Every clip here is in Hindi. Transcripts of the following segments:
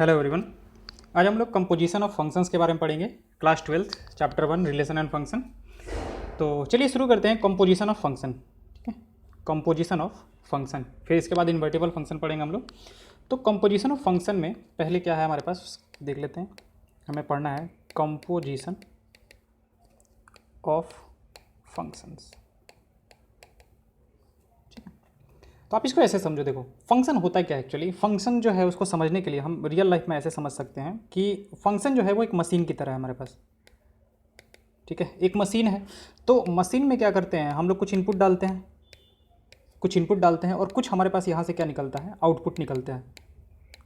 Hello everyone. आज हम लोग कंपोजिशन ऑफ फंक्शंस के बारे में पढ़ेंगे। Class 12 chapter 1 relation and function. तो चलिए शुरू करते हैं कंपोजिशन ऑफ फंक्शन। ठीक है, कंपोजिशन ऑफ फंक्शन, फिर इसके बाद इन्वर्टिबल फंक्शन पढ़ेंगे हम लोग। तो कंपोजिशन ऑफ फंक्शन में पहले क्या है हमारे पास देख लेते हैं। हमें पढ़ना है कंपोजिशन ऑफ फंक्शंस। तो आप इसको ऐसे समझो, देखो फंक्शन होता क्या है एक्चुअली। फंक्शन जो है उसको समझने के लिए हम रियल लाइफ में ऐसे समझ सकते हैं कि फंक्शन जो है वो एक मशीन की तरह है हमारे पास। ठीक है, एक मशीन है। तो मशीन में क्या करते हैं हम लोग, कुछ इनपुट डालते हैं और कुछ हमारे पास यहाँ से क्या निकलता है, आउटपुट निकलता है।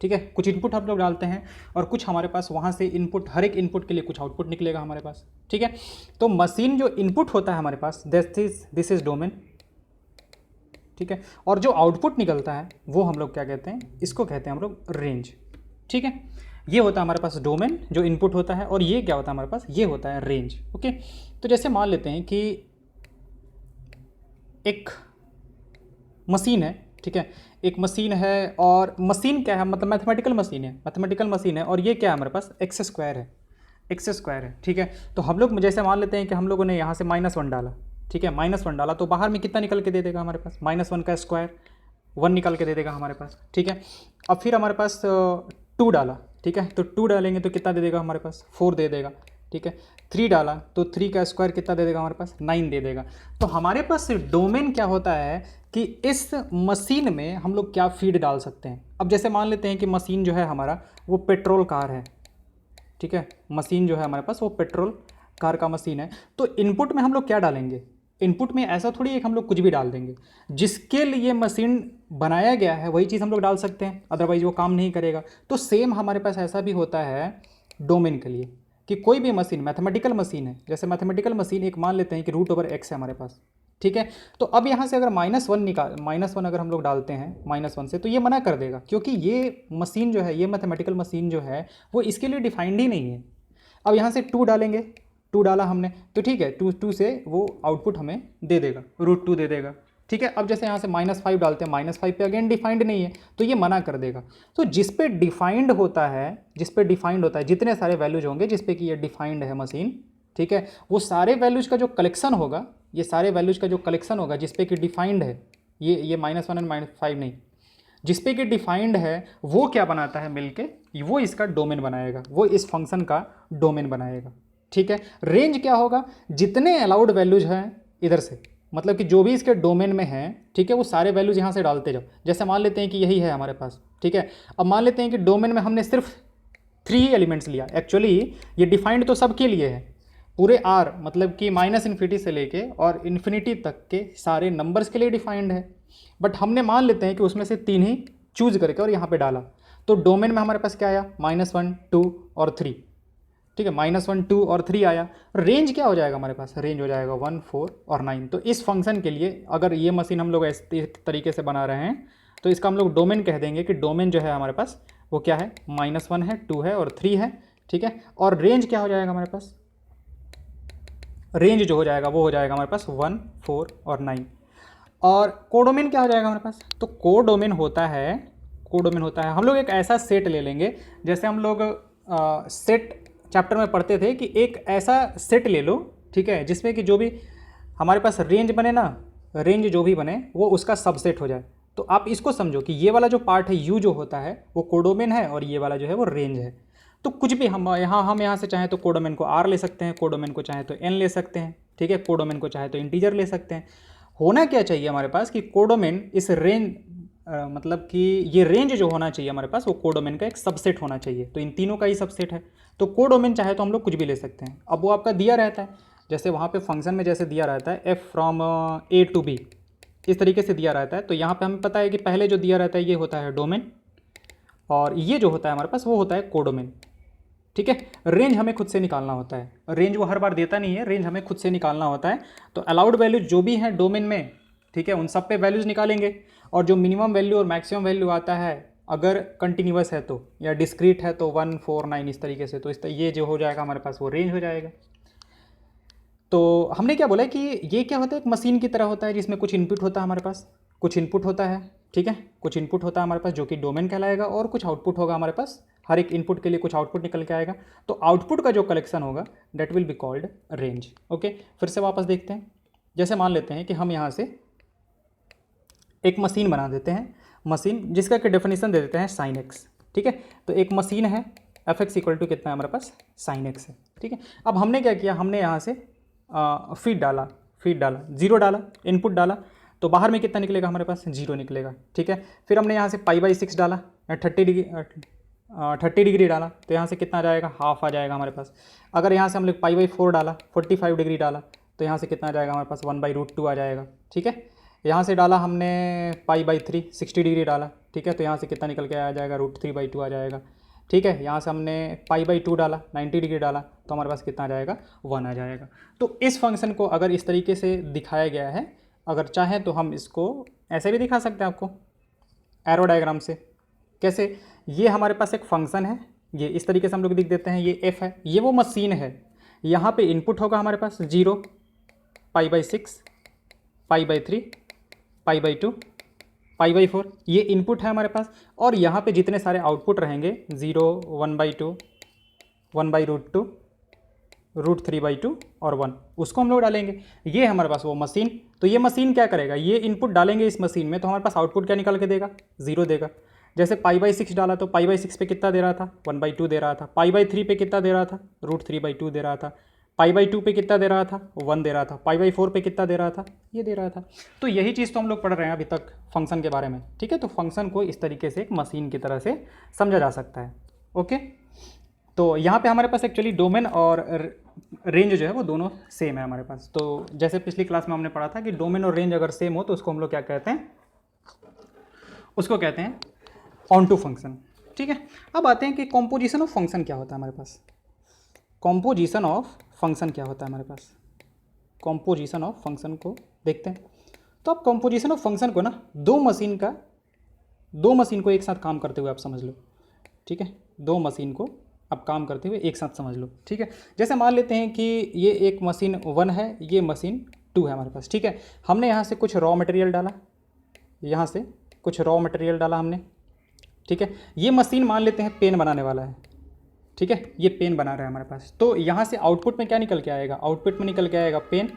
ठीक है, कुछ इनपुट हम लोग डालते हैं और कुछ हमारे पास वहाँ से इनपुट, हर एक इनपुट के लिए कुछ आउटपुट निकलेगा हमारे पास। ठीक है, तो मशीन जो इनपुट होता है हमारे पास, दिस इज डोमेन। ठीक है, और जो आउटपुट निकलता है वो हम लोग क्या कहते हैं, इसको कहते हैं हम लोग रेंज। ठीक है, ये होता है हमारे पास डोमेन जो इनपुट होता है, और ये क्या होता है हमारे पास, ये होता है रेंज। ओके, तो जैसे मान लेते हैं कि एक मशीन है। ठीक है, एक मशीन है और मशीन क्या है, मतलब मैथमेटिकल मशीन है और ये क्या है हमारे पास, एक्स स्क्वायर है। ठीक है, तो हम लोग जैसे मान लेते हैं कि हम लोगों ने यहाँ से -1 डाला। ठीक है, -1 डाला तो बाहर में कितना निकल के दे देगा हमारे पास, -1 का स्क्वायर 1 निकल के दे देगा हमारे पास। ठीक है, अब फिर हमारे पास 2 डाला। ठीक है, तो 2 डालेंगे तो कितना दे देगा हमारे पास, 4 दे देगा। ठीक है, 3 डाला तो 3 का स्क्वायर कितना दे देगा हमारे पास, 9 दे देगा। तो हमारे पास डोमेन क्या होता है कि इस मशीन में हम लोग क्या फीड डाल सकते हैं। अब जैसे मान लेते हैं कि मशीन जो है हमारा वो पेट्रोल कार है। ठीक है, मशीन जो है हमारे पास वो पेट्रोल कार का मशीन है। तो इनपुट में हम लोग क्या डालेंगे, इनपुट में ऐसा थोड़ी है कि हम लोग कुछ भी डाल देंगे। जिसके लिए मशीन बनाया गया है वही चीज़ हम लोग डाल सकते हैं, अदरवाइज वो काम नहीं करेगा। तो सेम हमारे पास ऐसा भी होता है डोमेन के लिए, कि कोई भी मशीन मैथमेटिकल मशीन है। जैसे मैथमेटिकल मशीन एक मान लेते हैं कि √x है हमारे पास। ठीक है, तो अब यहाँ से अगर -1 अगर हम लोग डालते हैं -1 से, तो ये मना कर देगा, क्योंकि ये मशीन जो है, ये मैथमेटिकल मशीन जो है वो इसके लिए डिफाइंड ही नहीं है। अब यहाँ से 2 डालेंगे, 2 डाला हमने तो ठीक है, 2 से वो आउटपुट हमें दे देगा, √2 दे देगा। ठीक है, अब जैसे यहाँ से -5 डालते हैं, -5 पे अगेन डिफाइंड नहीं है तो ये मना कर देगा। तो जिस पे डिफाइंड होता है, जितने सारे वैल्यूज होंगे जिस पे कि ये डिफाइंड है मशीन, ठीक है, वो सारे वैल्यूज का जो कलेक्शन होगा, जिस पे कि डिफाइंड है, ये -1 एंड -5 नहीं, जिस पे कि डिफाइंड है वो क्या बनाता है मिलके, वो इसका डोमेन बनाएगा, वो इस फंक्शन का डोमेन बनाएगा। ठीक है, रेंज क्या होगा, जितने अलाउड वैल्यूज हैं इधर से, मतलब कि जो भी इसके डोमेन में है, ठीक है, वो सारे वैल्यूज यहाँ से डालते जाओ। जैसे मान लेते हैं कि यही है हमारे पास। ठीक है, अब मान लेते हैं कि डोमेन में हमने सिर्फ 3 एलिमेंट्स लिया। एक्चुअली ये डिफाइंड तो सबके लिए है, पूरे R मतलब कि -∞ से लेके और इन्फिनिटी तक के सारे नंबर्स के लिए डिफाइंड है। बट हमने मान लेते हैं कि उसमें से 3 ही चूज करके और यहाँ पे डाला, तो डोमेन में हमारे पास क्या आया, -1, 2 और 3। ठीक है, -1, 2 और 3 आया। रेंज क्या हो जाएगा हमारे पास, रेंज हो जाएगा 1, 4 और 9। तो इस फंक्शन के लिए अगर ये मशीन हम लोग इस तरीके से बना रहे हैं तो इसका हम लोग डोमेन कह देंगे कि डोमेन जो है हमारे पास वो क्या है, -1 है, 2 है और 3 है। ठीक है, और रेंज क्या हो जाएगा हमारे पास, रेंज जो हो जाएगा वो हो जाएगा हमारे पास 1, 4 और 9। और कोडोमेन क्या हो जाएगा हमारे पास, तो कोडोमेन होता है हम लोग एक ऐसा सेट ले लेंगे, जैसे हम लोग सेट चैप्टर में पढ़ते थे कि एक ऐसा सेट ले लो, ठीक है, जिसमें कि जो भी हमारे पास रेंज बने ना, रेंज जो भी बने वो उसका सबसेट हो जाए। तो आप इसको समझो कि ये वाला जो पार्ट है यू जो होता है वो कोडोमेन है और ये वाला जो है वो रेंज है। तो कुछ भी हम यहाँ से चाहें तो कोडोमेन को R ले सकते हैं, कोडोमेन को चाहे तो N ले सकते हैं। ठीक है, कोडोमेन को चाहे तो इंटीजर ले सकते हैं। होना क्या चाहिए हमारे पास कि कोडोमेन इस रेंज मतलब कि ये रेंज जो होना चाहिए हमारे पास वो कोडोमेन का एक सबसेट होना चाहिए। तो इन तीनों का ही सबसेट है, तो कोडोमेन चाहे तो हम लोग कुछ भी ले सकते हैं। अब वो आपका दिया रहता है, जैसे वहाँ पे फंक्शन में जैसे दिया रहता है f from A to B, इस तरीके से दिया रहता है। तो यहाँ पे हमें पता है कि पहले जो दिया रहता है ये होता है डोमेन, और ये जो होता है हमारे पास वो होता है कोडोमेन। ठीक है, रेंज हमें खुद से निकालना होता है, रेंज वो हर बार देता नहीं है, रेंज हमें खुद से निकालना होता है। तो अलाउड वैल्यूज जो भी हैं डोमेन में, ठीक है, उन सब पे वैल्यूज निकालेंगे, और जो मिनिमम वैल्यू और मैक्सिमम वैल्यू आता है अगर कंटिन्यूअस है तो, या डिस्क्रीट है तो 1, 4, 9 इस तरीके से, तो ये जो हो जाएगा हमारे पास वो रेंज हो जाएगा। तो हमने क्या बोला कि ये क्या होता है, एक मशीन की तरह होता है जिसमें कुछ इनपुट होता है हमारे पास, कुछ इनपुट होता है। ठीक है, कुछ इनपुट होता है हमारे पास जो कि डोमेन कहलाएगा, और कुछ आउटपुट होगा हमारे पास हर एक इनपुट के लिए कुछ आउटपुट निकल के आएगा। तो आउटपुट का जो कलेक्शन होगा that will be called range. Okay, फिर से वापस देखते हैं। जैसे मान लेते हैं कि हम यहाँ से एक मशीन बना देते हैं, मशीन जिसका कि डेफिनेशन दे देते हैं साइन एक्स। ठीक है, तो एक मशीन है, एफ एक्स इक्वल टू कितना है हमारे पास, साइन एक्स है। ठीक है, अब हमने क्या किया, हमने यहाँ से फीड डाला, जीरो डाला, इनपुट डाला, तो बाहर में कितना निकलेगा हमारे पास, जीरो निकलेगा। ठीक है, फिर हमने यहाँ से π/6 डाला, 30 डिग्री डाला, तो यहाँ से कितना आ जाएगा, हाफ आ जाएगा हमारे पास। अगर यहाँ से हम लोग π/4 डाला, 45 डिग्री डाला, तो यहाँ से कितना आ जाएगा हमारे पास, 1/√2 आ जाएगा। ठीक है, यहाँ से डाला हमने π/3 60 डिग्री डाला। ठीक है, तो यहाँ से कितना निकल के आ जाएगा, √3/2 आ जाएगा। ठीक है, यहाँ से हमने π/2 डाला, 90 डिग्री डाला, तो हमारे पास कितना आ जाएगा, 1 आ जाएगा। तो इस फंक्शन को अगर इस तरीके से दिखाया गया है, अगर चाहें तो हम इसको ऐसे भी दिखा सकते हैं आपको एरो डायग्राम से। कैसे, ये हमारे पास एक फंक्शन है, ये इस तरीके से हम लोग लिख देते हैं, ये f है, ये वो मशीन है। यहाँ पे इनपुट होगा हमारे पास 0, π/6, π/3, π/2, π/4, ये इनपुट है हमारे पास। और यहाँ पे जितने सारे आउटपुट रहेंगे 0, 1/2, 1/√2, √3/2 और 1, उसको हम लोग डालेंगे। ये हमारे पास वो मशीन। तो ये मशीन क्या करेगा, ये इनपुट डालेंगे इस मशीन में, तो हमारे पास आउटपुट क्या निकाल के देगा, 0 देगा। जैसे π/6 डाला, तो π/6 पे कितना दे रहा था, 1/2 दे रहा था। π/3 पे कितना दे रहा था, √3/2 दे रहा था। π/2 पे कितना दे रहा था, 1 दे रहा था। π/4 पे कितना दे रहा था, ये दे रहा था। तो यही चीज़ तो हम लोग पढ़ रहे हैं अभी तक फंक्शन के बारे में। ठीक है, तो फंक्शन को इस तरीके से एक मशीन की तरह से समझा जा सकता है। ओके, तो यहाँ पे हमारे पास एक्चुअली डोमेन और रेंज जो है वो दोनों सेम है हमारे पास। तो जैसे पिछली क्लास में हमने पढ़ा था कि डोमेन और रेंज अगर सेम हो तो उसको हम लोग क्या कहते हैं, उसको कहते हैं ऑन टू फंक्शन। ठीक है, अब आते हैं कि कॉम्पोजिशन ऑफ फंक्शन क्या होता है हमारे पास। कॉम्पोजिशन ऑफ फंक्शन क्या होता है हमारे पास, कॉम्पोजिशन ऑफ फंक्शन को देखते हैं। तो अब कॉम्पोजिशन ऑफ फंक्शन को ना दो मशीन को एक साथ काम करते हुए आप समझ लो। ठीक है, दो मशीन को आप काम करते हुए एक साथ समझ लो। ठीक है, जैसे मान लेते हैं कि ये एक मशीन 1 है, ये मशीन 2 है हमारे पास। ठीक है, हमने यहाँ से कुछ रॉ मटेरियल डाला, यहाँ से कुछ रॉ मटेरियल डाला हमने। ठीक है, ये मशीन मान लेते हैं पेन बनाने वाला है। ठीक है, ये पेन बना रहा है हमारे पास। तो यहाँ से आउटपुट में क्या निकल के आएगा, आउटपुट में निकल के आएगा पेन,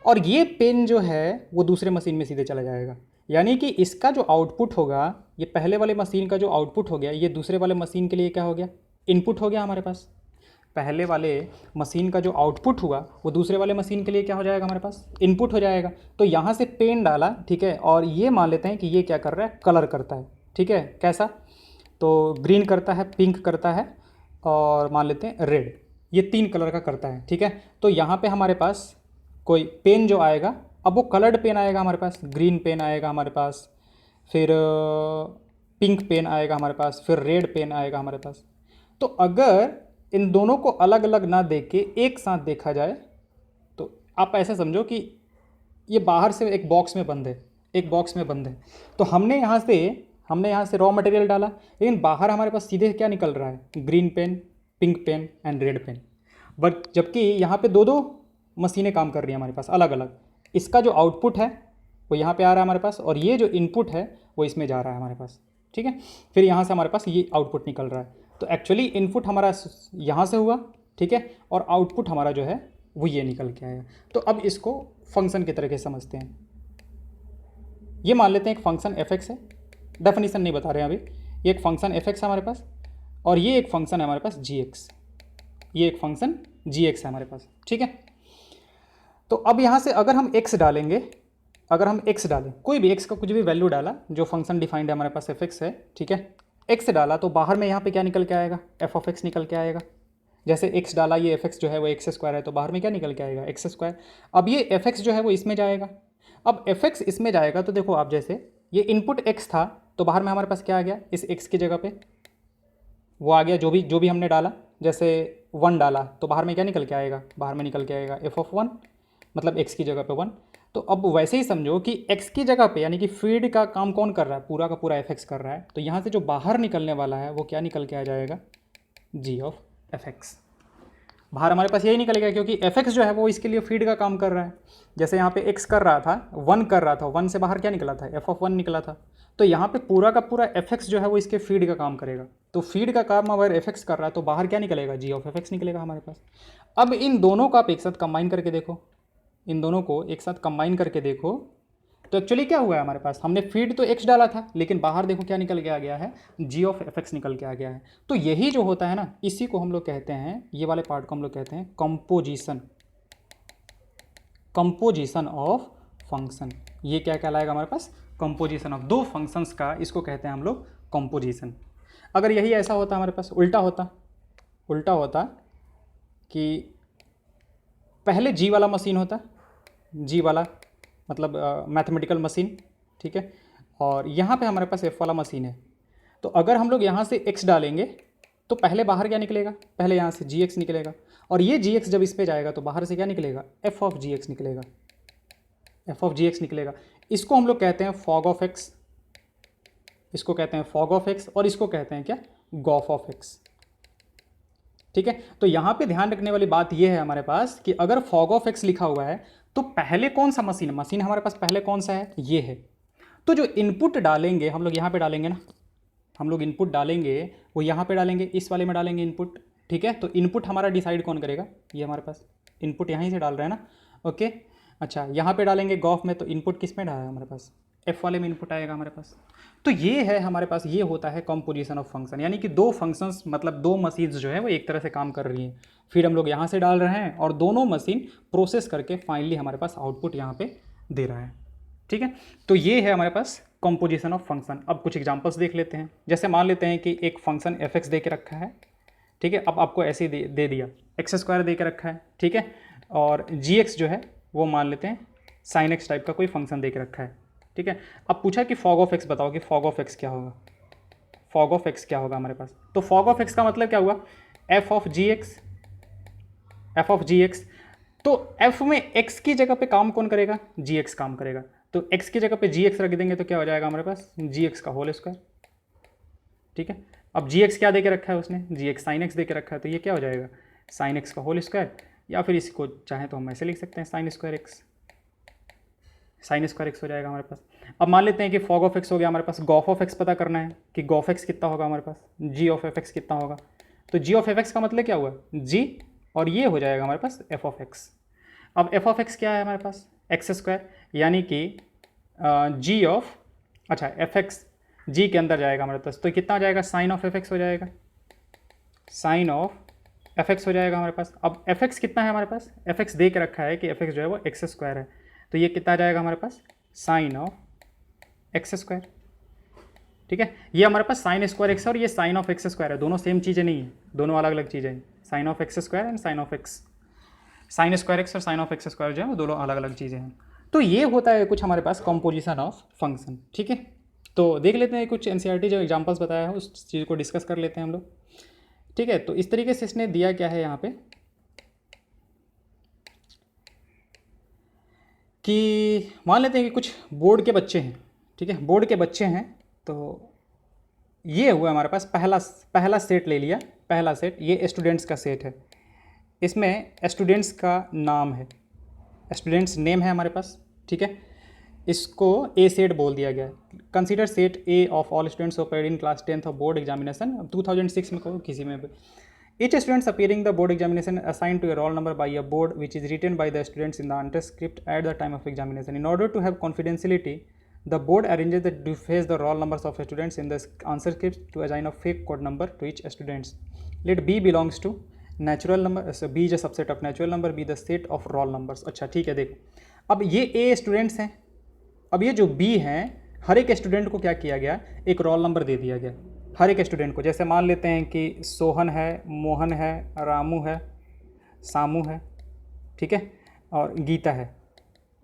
और ये पेन जो है वो दूसरे मशीन में सीधे चला जाएगा। यानी कि इसका जो आउटपुट होगा, ये पहले वाले मशीन का जो आउटपुट हो गया, ये दूसरे वाले मशीन के लिए क्या हो गया, इनपुट हो गया हमारे पास। पहले वाले मशीन का जो आउटपुट हुआ वो दूसरे वाले मशीन के लिए क्या हो जाएगा हमारे पास, इनपुट हो जाएगा। तो यहाँ से पेन डाला, ठीक है, और ये मान लेते हैं कि ये क्या कर रहा है, कलर करता है। ठीक है, कैसा, तो ग्रीन करता है, पिंक करता है, और मान लेते हैं रेड, ये 3 कलर का करता है। ठीक है, तो यहाँ पे हमारे पास कोई पेन जो आएगा, अब वो कलर्ड पेन आएगा हमारे पास, ग्रीन पेन आएगा हमारे पास, फिर पिंक पेन आएगा हमारे पास, फिर रेड पेन आएगा हमारे पास। तो अगर इन दोनों को अलग अलग ना देख के एक साथ देखा जाए, तो आप ऐसे समझो कि ये बाहर से एक बॉक्स में बंद है, एक बॉक्स में बंद है। तो हमने यहाँ से रॉ मटेरियल डाला, लेकिन बाहर हमारे पास सीधे क्या निकल रहा है, green pen, pink pen and red pen. But जबकि यहाँ पे दो मशीनें काम कर रही हैं हमारे पास अलग अलग। इसका जो आउटपुट है वो यहाँ पे आ रहा है हमारे पास, और ये जो इनपुट है वो इसमें जा रहा है हमारे पास। ठीक है, फिर यहाँ से हमारे पास ये आउटपुट निकल रहा है। तो एक्चुअली इनपुट हमारा यहाँ से हुआ, ठीक है, और आउटपुट हमारा जो है वो ये निकल के आएगा। तो अब इसको फंक्शन की तरह से समझते हैं। ये मान लेते हैं एक फंक्शन f(x) है, डेफिनेशन नहीं बता रहे हैं अभी। ये एक फंक्शन f(x) है हमारे पास, और ये एक फंक्शन है हमारे पास gx, ये एक फंक्शन gx है हमारे पास। ठीक है, तो अब यहाँ से अगर हम x डालेंगे, अगर हम x डालें, कोई भी x का कुछ भी वैल्यू डाला, जो फंक्शन डिफाइंड है हमारे पास f(x) है, ठीक है, x डाला तो बाहर में यहाँ पे क्या निकल के आएगा, f(x) निकल के आएगा। जैसे x डाला, ये f(x) जो है वो x² है, तो बाहर में क्या निकल के आएगा, x²। अब ये f(x) जो है वो इसमें जाएगा। अब f(x) इसमें जाएगा तो देखो आप, जैसे ये इनपुट x था तो बाहर में हमारे पास क्या आ गया, इस x की जगह पे वो आ गया जो भी हमने डाला। जैसे 1 डाला तो बाहर में क्या निकल के आएगा, बाहर में निकल के आएगा f(1), मतलब x की जगह पे 1। तो अब वैसे ही समझो कि x की जगह पे, यानी कि फीड का काम कौन कर रहा है, पूरा का पूरा f(x) कर रहा है। तो यहाँ से जो बाहर निकलने वाला है वो क्या निकल के आ जाएगा, g(f)(x). बाहर हमारे पास यही निकलेगा, क्योंकि एफ एक्स जो है वो इसके लिए फीड का काम कर रहा है। जैसे यहाँ पे एक्स कर रहा था, 1 कर रहा था, 1 से बाहर क्या निकला था, एफ ऑफ 1 निकला था। तो यहाँ पे पूरा का पूरा एफ एक्स जो है वो इसके फीड का काम करेगा। तो फीड का काम अगर एफ एक्स कर रहा है तो बाहर क्या निकलेगा, जी ऑफ एफ एक्स निकलेगा हमारे पास। अब इन दोनों को आप एक साथ कंबाइन करके देखो, इन दोनों को एक साथ कंबाइन करके देखो, तो एक्चुअली क्या हुआ है हमारे पास, हमने फीड तो एक्स डाला था, लेकिन बाहर देखो क्या निकल के आ गया है, जी ऑफ एफ एक्स निकल के आ गया है। तो यही जो होता है ना, इसी को हम लोग कहते हैं, ये वाले पार्ट को हम लोग कहते हैं कंपोजिशन, कंपोजिशन ऑफ फंक्शन। ये क्या कहलाएगा हमारे पास, कंपोजिशन ऑफ दो फंक्शंस का, इसको कहते हैं हम लोग कंपोजिशन। अगर यही ऐसा होता हमारे पास, उल्टा होता, उल्टा होता कि पहले जी वाला मशीन होता, जी वाला मतलब मैथमेटिकल मशीन, ठीक है, और यहाँ पे हमारे पास एफ वाला मशीन है। तो अगर हम लोग यहाँ से एक्स डालेंगे तो पहले बाहर क्या निकलेगा, पहले यहाँ से जी एक्स निकलेगा, और ये जी एक्स जब इस पे जाएगा तो बाहर से क्या निकलेगा, एफ ऑफ जी एक्स निकलेगा, एफ ऑफ जी एक्स निकलेगा। इसको हम लोग कहते हैं फॉग ऑफ एक्स, इसको कहते हैं फॉग ऑफ एक्स, और इसको कहते हैं क्या, गॉफ ऑफ एक्स, ठीक है। तो यहाँ पे ध्यान रखने वाली बात यह है हमारे पास कि अगर फॉग ऑफ एक्स लिखा हुआ है तो पहले कौन सा मशीन है, मशीन हमारे पास पहले कौन सा है, ये है। तो जो इनपुट डालेंगे हम लोग यहाँ पे डालेंगे ना, हम लोग इनपुट डालेंगे वो यहाँ पे डालेंगे, इस वाले में डालेंगे इनपुट, ठीक है। तो इनपुट हमारा डिसाइड कौन करेगा, ये हमारे पास इनपुट यहीं से डाल रहे हैं ना, ओके। अच्छा, यहाँ पे डालेंगे गॉफ में, तो इनपुट किस में डाला है हमारे पास, एफ वाले में इनपुट आएगा हमारे पास। तो ये है हमारे पास, ये होता है कंपोजिशन ऑफ फंक्शन, यानी कि दो फंक्शंस मतलब दो मशीन्स जो है वो एक तरह से काम कर रही हैं, फिर हम लोग यहाँ से डाल रहे हैं और दोनों मशीन प्रोसेस करके फाइनली हमारे पास आउटपुट यहाँ पे दे रहा है, ठीक है। तो ये है हमारे पास कंपोजिशन ऑफ फंक्शन। अब कुछ एग्जांपल्स देख लेते हैं। जैसे मान लेते हैं कि एक फंक्शन एफ एक्स दे के रखा है, ठीक है, अब आपको ऐसे ही दे दिया, एक्स स्क्वायर दे के रखा है, ठीक है, और जी एक्स जो है वो मान लेते हैं साइन एक्स टाइप का कोई फंक्शन दे के रखा है, ठीक है। अब पूछा कि फॉग ऑफ एक्स बताओ कि फॉग ऑफ एक्स क्या होगा, फॉग ऑफ एक्स क्या होगा हमारे पास। तो फॉग ऑफ एक्स का मतलब क्या हुआ, f of g x, f of g x. तो एफ में एक्स की जगह पे काम कौन करेगा, जी एक्स काम करेगा। तो एक्स की जगह पे जी एक्स रख देंगे तो क्या हो जाएगा हमारे पास, जी एक्स का होल स्क्वायर, ठीक है। अब जी एक्स क्या दे के रखा है उसने, जी एक्स साइन एक्स दे के रखा है, तो ये क्या हो जाएगा, साइन एक्स का होल स्क्वायर, या फिर इसको चाहें तो हम ऐसे लिख सकते हैं sign square x, sine square x हो जाएगा हमारे पास। अब मान लेते हैं कि फॉग ऑफ एक्स हो गया हमारे पास, गॉफ ऑफ एक्स पता करना है कि गॉफ एक्स कितना होगा हमारे पास, जी ऑफ एफ एक्स कितना होगा। तो जी ऑफ एफ एक्स का मतलब क्या हुआ, जी, और ये हो जाएगा हमारे पास एफ ऑफ एक्स। अब एफ ऑफ एक्स क्या है हमारे पास, एक्स स्क्वायर, यानी कि जी ऑफ, अच्छा एफ एक्स जी के अंदर जाएगा हमारे पास, तो कितना हो जाएगा, साइन ऑफ एफ एक्स हो जाएगा, साइन ऑफ एफ एक्स हो जाएगा हमारे पास। अब एफ एक्स कितना है हमारे पास, एफ एक्स दे के रखा है कि एफ एक्स जो है वो एक्स स्क्वायर है, तो ये कितना आ जाएगा हमारे पास, साइन ऑफ एक्स स्क्वायर, ठीक है। ये हमारे पास साइन स्क्वायर एक्स और ये साइन ऑफ एक्स स्क्वायर है, दोनों सेम चीज़ें नहीं है, दोनों अलग अलग चीज़ें हैं, sine of x square and sine of x, sine square x और साइन ऑफ एक्स स्क्वायर जो है वो दोनों अलग अलग चीज़ें हैं। तो ये होता है कुछ हमारे पास कंपोजिशन ऑफ फंक्शन, ठीक है। तो देख लेते हैं कुछ एनसीईआरटी जो एग्जांपल्स बताया है उस चीज़ को डिस्कस कर लेते हैं हम लोग, ठीक है। तो इस तरीके से इसने दिया क्या है यहाँ पे कि मान लेते हैं कि कुछ बोर्ड के बच्चे हैं, ठीक है, बोर्ड के बच्चे हैं। तो ये हुआ हमारे पास पहला सेट ले लिया, पहला सेट ये स्टूडेंट्स का सेट है, इसमें स्टूडेंट्स का नाम है, स्टूडेंट्स नेम है हमारे पास, ठीक है। इसको ए सेट बोल दिया गया है। Consider set A of all students appeared in class 10th of board examination 2006 में कहो किसी में भी। Each students appearing the board examination assigned to a roll number by a board which is written by the students in the answer script at the time of examination. In order to have confidentiality, the board arranges to face the roll numbers of students in the answer script to assign a fake code number to each students. Let B belongs to natural number, so B is a subset of natural number, B the set of roll numbers. अच्छा ठीक है, देखो अब ये A स्टूडेंट्स हैं, अब ये जो B हैं हर एक स्टूडेंट को क्या किया गया, एक रोल नंबर दे दिया गया हर एक स्टूडेंट को। जैसे मान लेते हैं कि सोहन है, मोहन है, रामू है, सामू है, ठीक है, और गीता है,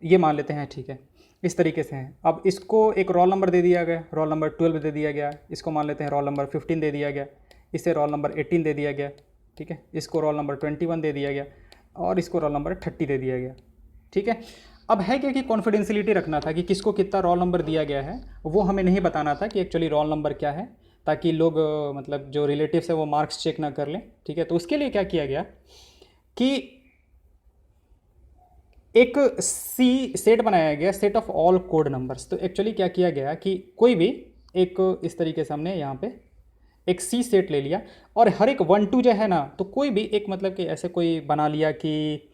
ये मान लेते हैं, ठीक है, इस तरीके से हैं। अब इसको एक रोल नंबर दे दिया गया, रोल नंबर 12 दे दिया गया, इसको मान लेते हैं रोल नंबर 15 दे दिया गया, इसे रोल नंबर 18 दे दिया गया, ठीक है, इसको रोल नंबर 21 दे दिया गया और इसको रोल नंबर 30 दे दिया गया, ठीक है। अब है क्या कि कॉन्फिडेंशियलिटी रखना था कि किसको कितना रोल नंबर दिया गया है, वो हमें नहीं बताना था कि एक्चुअली रोल नंबर क्या है, ताकि लोग मतलब जो रिलेटिव्स है वो मार्क्स चेक ना कर लें, ठीक है। तो उसके लिए क्या किया गया कि एक सी सेट बनाया गया, set of all code numbers. तो एक्चुअली क्या किया गया कि कोई भी एक इस तरीके से हमने यहाँ पे एक सी सेट ले लिया, और हर एक 1 2 जो है ना, तो कोई भी एक मतलब कि ऐसे कोई बना लिया कि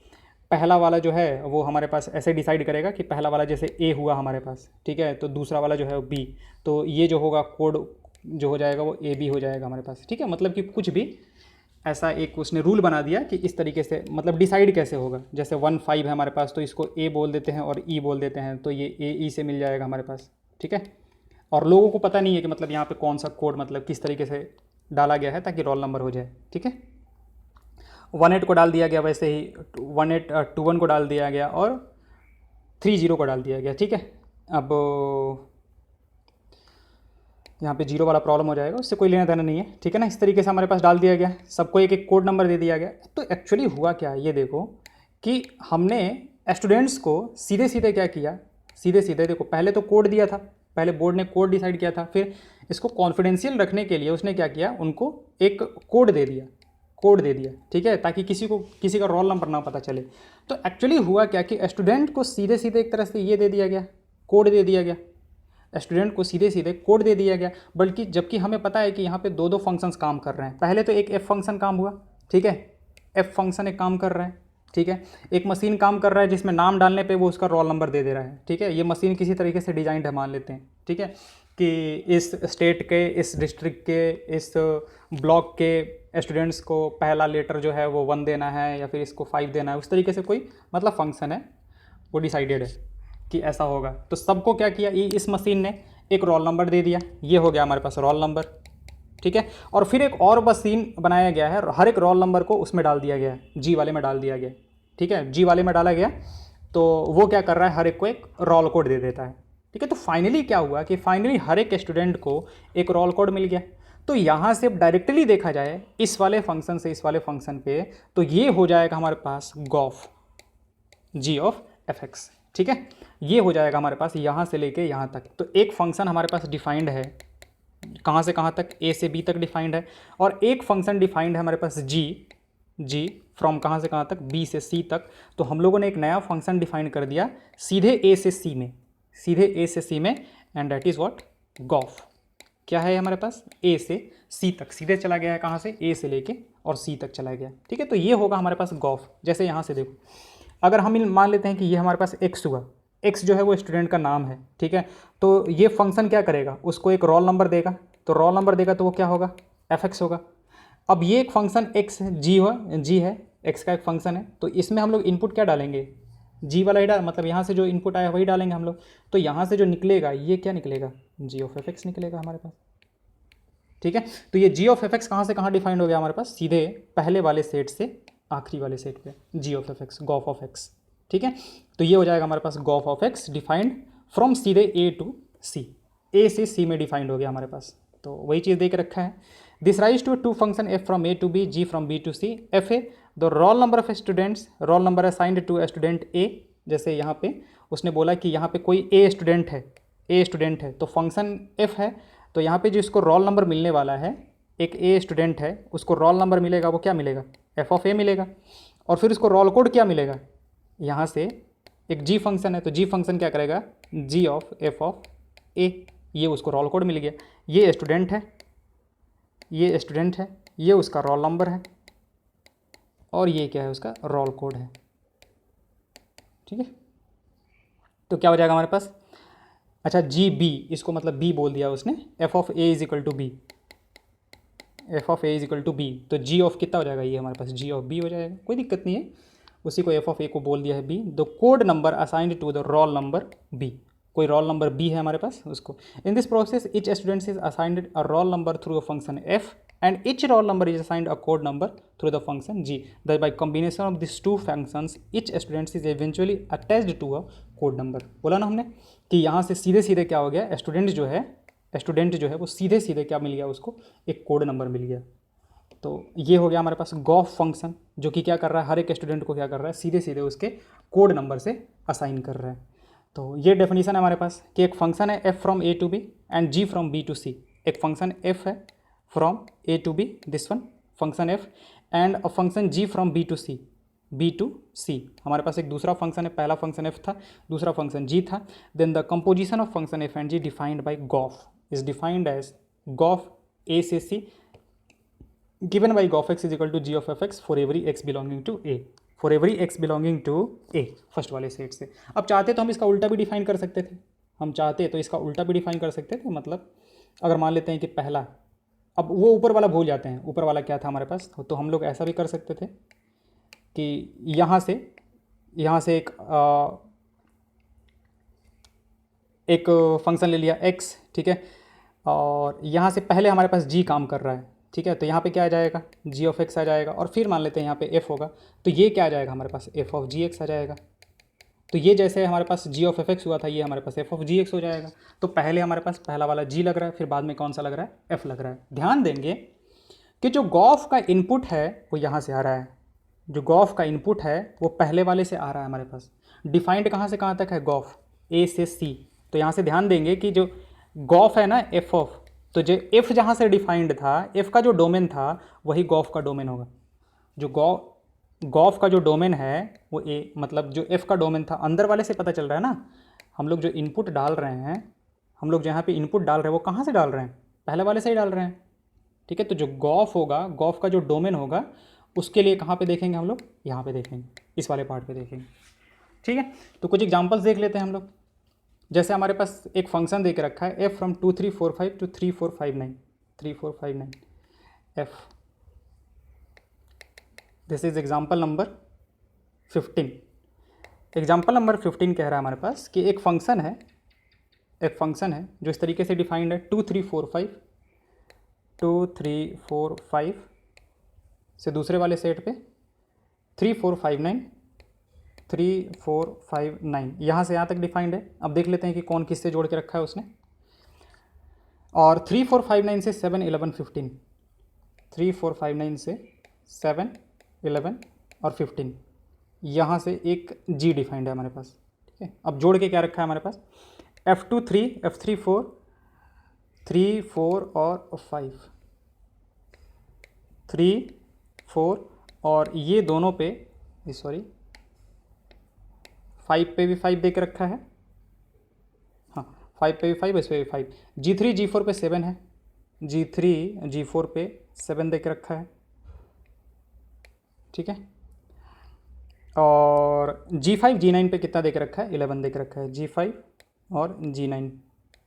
पहला वाला जो है वो हमारे पास ऐसे डिसाइड करेगा कि पहला वाला जैसे ए हुआ हमारे पास, ठीक है, तो दूसरा वाला जो है वो बी, तो ये जो होगा कोड जो हो जाएगा वो ए बी हो जाएगा हमारे पास, ठीक है। मतलब कि कुछ भी ऐसा एक उसने रूल बना दिया कि इस तरीके से मतलब डिसाइड कैसे होगा। जैसे 1 5 है हमारे पास, तो इसको ए बोल देते हैं और ई बोल देते हैं, तो ये ए ई से मिल जाएगा हमारे पास, ठीक है। और लोगों को पता नहीं है कि मतलब यहाँ पे कौन सा कोड मतलब किस तरीके से डाला गया है ताकि रोल नंबर हो जाए, ठीक है। 18 को डाल दिया गया, वैसे ही 1821 को डाल दिया गया और 30 को डाल दिया गया, ठीक है। अब यहाँ पे 0 वाला प्रॉब्लम हो जाएगा, उससे कोई लेना देना नहीं है, ठीक है ना। इस तरीके से हमारे पास डाल दिया गया, सबको एक एक कोड नंबर दे दिया गया। तो एक्चुअली हुआ क्या है ये देखो कि हमने स्टूडेंट्स को सीधे सीधे क्या किया, सीधे सीधे देखो, पहले तो कोड दिया था, पहले बोर्ड ने कोड डिसाइड किया था, फिर इसको कॉन्फिडेंशियल रखने के लिए उसने क्या किया, उनको एक कोड दे दिया, ठीक है, ताकि किसी का रोल नंबर ना पता चले। तो एक्चुअली हुआ क्या कि स्टूडेंट को सीधे सीधे एक तरह से ये दे दिया गया, कोड दे दिया गया, स्टूडेंट को सीधे सीधे कोड दे दिया गया। बल्कि जबकि हमें पता है कि यहाँ पे दो फंक्शंस काम कर रहे हैं। पहले तो एक एफ फंक्शन काम हुआ, ठीक है, एफ फंक्शन एक काम कर रहा है, ठीक है। एक मशीन काम कर रहा है जिसमें नाम डालने पे वो उसका रोल नंबर दे दे रहा है, ठीक है। ये मशीन किसी तरीके से डिजाइंड है मान लेते हैं, ठीक है, कि इस स्टेट के, इस डिस्ट्रिक्ट के, इस ब्लॉक के स्टूडेंट्स को पहला लेटर जो है वो 1 देना है या फिर इसको 5 देना है, उस तरीके से कोई मतलब फंक्शन है, वो डिसाइडेड है कि ऐसा होगा। तो सबको क्या किया, इस मशीन ने एक रोल नंबर दे दिया, ये हो गया हमारे पास रोल नंबर, ठीक है। और फिर एक और मशीन बनाया गया है, हर एक रोल नंबर को उसमें डाल दिया गया है, जी वाले में डाल दिया गया, ठीक है, जी वाले में डाला गया। तो वो क्या कर रहा है, हर एक को एक रोल कोड दे देता है, ठीक है। तो फाइनली क्या हुआ कि फाइनली हर एक स्टूडेंट को एक रोल कोड मिल गया। तो यहाँ से डायरेक्टली देखा जाए इस वाले फंक्शन से इस वाले फंक्शन पे, तो ये हो जाएगा हमारे पास gof, g of f x, ठीक है। ये हो जाएगा हमारे पास यहाँ से लेके यहाँ तक। तो एक फंक्शन हमारे पास डिफाइंड है, कहाँ से कहाँ तक, ए से बी तक डिफाइंड है, और एक फंक्शन डिफाइंड है हमारे पास जी फ्रॉम कहाँ से कहाँ तक, बी से सी तक। तो हम लोगों ने एक नया फंक्शन डिफाइन कर दिया सीधे ए से सी में, and that is what, g o f. क्या है हमारे पास, ए से सी तक सीधे चला गया है, कहाँ से, ए से लेके और सी तक चला गया, ठीक है। तो ये होगा हमारे पास गॉफ। जैसे यहाँ से देखो, अगर हम मान लेते हैं कि ये हमारे पास एक्स हुआ, एक्स जो है वो स्टूडेंट का नाम है, ठीक है। तो ये फंक्शन क्या करेगा, उसको एक रोल नंबर देगा, तो रोल नंबर देगा तो वो क्या होगा, एफ एक्स होगा। अब ये एक फंक्शन एक्स जी है, एक्स का एक फंक्शन है, तो इसमें हम लोग इनपुट क्या डालेंगे, जी वाला ही मतलब यहाँ से जो इनपुट आया वही डालेंगे हम लोग। तो यहाँ से जो निकलेगा ये क्या निकलेगा, जी ऑफ एफ एक्स निकलेगा हमारे पास, ठीक है। तो ये जी ऑफ एफ एक्स कहाँ से कहाँ डिफाइंड हो गया हमारे पास, सीधे पहले वाले सेट से आखिरी वाले सेट पे, g of f x, gof of x, ठीक है। तो ये हो जाएगा हमारे पास gof of x defined from सीधे ए टू सी, ए से सी में डिफाइंड हो गया हमारे पास। तो वही चीज़ देख रखा है। This rise to 2 function f from A to b, g from B to c. F a the roll number of students, roll number assigned to student a. जैसे यहाँ पे उसने बोला कि यहाँ पे कोई ए स्टूडेंट है, तो फंक्शन एफ है, तो यहाँ पे जिसको रोल नंबर मिलने वाला है, एक ए स्टूडेंट है, उसको रोल नंबर मिलेगा, वो क्या मिलेगा, एफ ऑफ ए मिलेगा। और फिर उसको रोल कोड क्या मिलेगा, यहाँ से एक जी फंक्शन है, तो जी फंक्शन क्या करेगा, जी ऑफ एफ ऑफ ए, ये उसको रोल कोड मिल गया। ये स्टूडेंट है, ये उसका रोल नंबर है, और ये क्या है, उसका रोल कोड है, ठीक है। तो क्या हो जाएगा हमारे पास, अच्छा जी बी, इसको मतलब बी बोल दिया उसने, f of A is equal to B, तो जी ऑफ कितना हो जाएगा, ये हमारे पास जी ऑफ बी हो जाएगा, कोई दिक्कत नहीं है। उसी को एफ ऑफ ए को बोल दिया है B. The code number assigned to the roll number B, कोई रोल नंबर बी है हमारे पास उसको। In this process each student is assigned a roll number through a function f, and each roll number is assigned a code number through the function g. Thus by combination of these two functions each student is eventually attached to a code number. बोला ना हमने कि यहाँ से सीधे सीधे क्या हो गया, स्टूडेंट जो है वो सीधे सीधे क्या मिल गया, उसको एक कोड नंबर मिल गया। तो ये हो गया हमारे पास गॉफ फंक्शन, जो कि क्या कर रहा है, हर एक स्टूडेंट को क्या कर रहा है, सीधे सीधे उसके कोड नंबर से असाइन कर रहा है। तो ये डेफिनेशन है हमारे पास कि एक फंक्शन है f from A to B and g from B to c. एक फंक्शन एफ है from a to b, this one function f, and a function g from b to c, b to c. हमारे पास एक दूसरा फंक्शन है, पहला फंक्शन एफ था, दूसरा फंक्शन जी था। Then the composition of function f and g defined by gof is defined as gof a से c given by gof x is equal to g of f x for every x belonging to a, for every x belonging to a, first वाले सेट से। अब चाहते तो हम इसका उल्टा भी डिफाइन कर सकते थे, हम चाहते तो इसका उल्टा भी डिफाइन कर सकते थे। मतलब अगर मान लेते हैं कि पहला, अब वो ऊपर वाला भूल जाते हैं, ऊपर वाला क्या था हमारे पास, तो हम लोग ऐसा भी कर सकते थे कि यहाँ से एक फंक्शन ले लिया x, ठीक है, और यहाँ से पहले हमारे पास g काम कर रहा है, ठीक है, तो यहाँ पे क्या आ जाएगा, g ऑफ x आ जाएगा, और फिर मान लेते हैं यहाँ पे f होगा, तो ये क्या आ जाएगा हमारे पास, f ऑफ जी एक्स आ जाएगा। तो ये जैसे हमारे पास g ऑफ एफ एक्स हुआ था, ये हमारे पास f ऑफ जी एक्स हो जाएगा। तो पहले हमारे पास पहला वाला g लग रहा है, फिर बाद में कौन सा लग रहा है, f लग रहा है। ध्यान देंगे कि जो गॉफ का इनपुट है वो यहाँ से आ रहा है, जो गॉफ का इनपुट है वो पहले वाले से आ रहा है हमारे पास। डिफाइंड कहाँ से कहाँ तक है, गॉफ ए से सी। तो यहाँ से ध्यान देंगे कि जो गॉफ है ना एफ ऑफ, तो जो एफ जहाँ से डिफाइंड था, एफ का जो डोमेन था वही गॉफ का डोमेन होगा। जो गॉफ का जो डोमेन है वो ए, मतलब जो एफ का डोमेन था अंदर वाले से पता चल रहा है ना। हम लोग जो इनपुट डाल रहे हैं, हम लोग जहाँ पे इनपुट डाल रहे हैं वो कहाँ से डाल रहे हैं, पहले वाले से ही डाल रहे हैं, ठीक है। तो जो गॉफ होगा, गॉफ का जो डोमेन होगा, उसके लिए कहाँ पे देखेंगे हम लोग, यहाँ पे देखेंगे, इस वाले पार्ट पे देखेंगे, ठीक है। तो कुछ एग्जांपल्स देख लेते हैं हम लोग। जैसे हमारे पास एक फंक्शन दे के रखा है f from 2345 to 3459 f, this is example number 15। Example number 15 कह रहा है हमारे पास कि एक फंक्शन है जो इस तरीके से डिफाइंड है 2345 से दूसरे वाले सेट पे 3459 यहाँ से यहाँ तक डिफाइंड है। अब देख लेते हैं कि कौन किससे जोड़ के रखा है उसने। और 3459 से 7 11 15, 3459 से 7 11 और 15, यहाँ से एक g डिफाइंड है हमारे पास, ठीक है। अब जोड़ के क्या रखा है हमारे पास, f2 3 f3 4 3 4 और 5, 3 4 और ये दोनों पे, सॉरी 5 पे भी 5 दे के रखा है, हाँ 5 पे भी 5, इस पे भी 5, G3 G4 पे 7 है, G3 G4 पे 7 दे के रखा है, ठीक है। और G5 G9 पे कितना दे के रखा है, 11 दे के रखा है, G5 और G9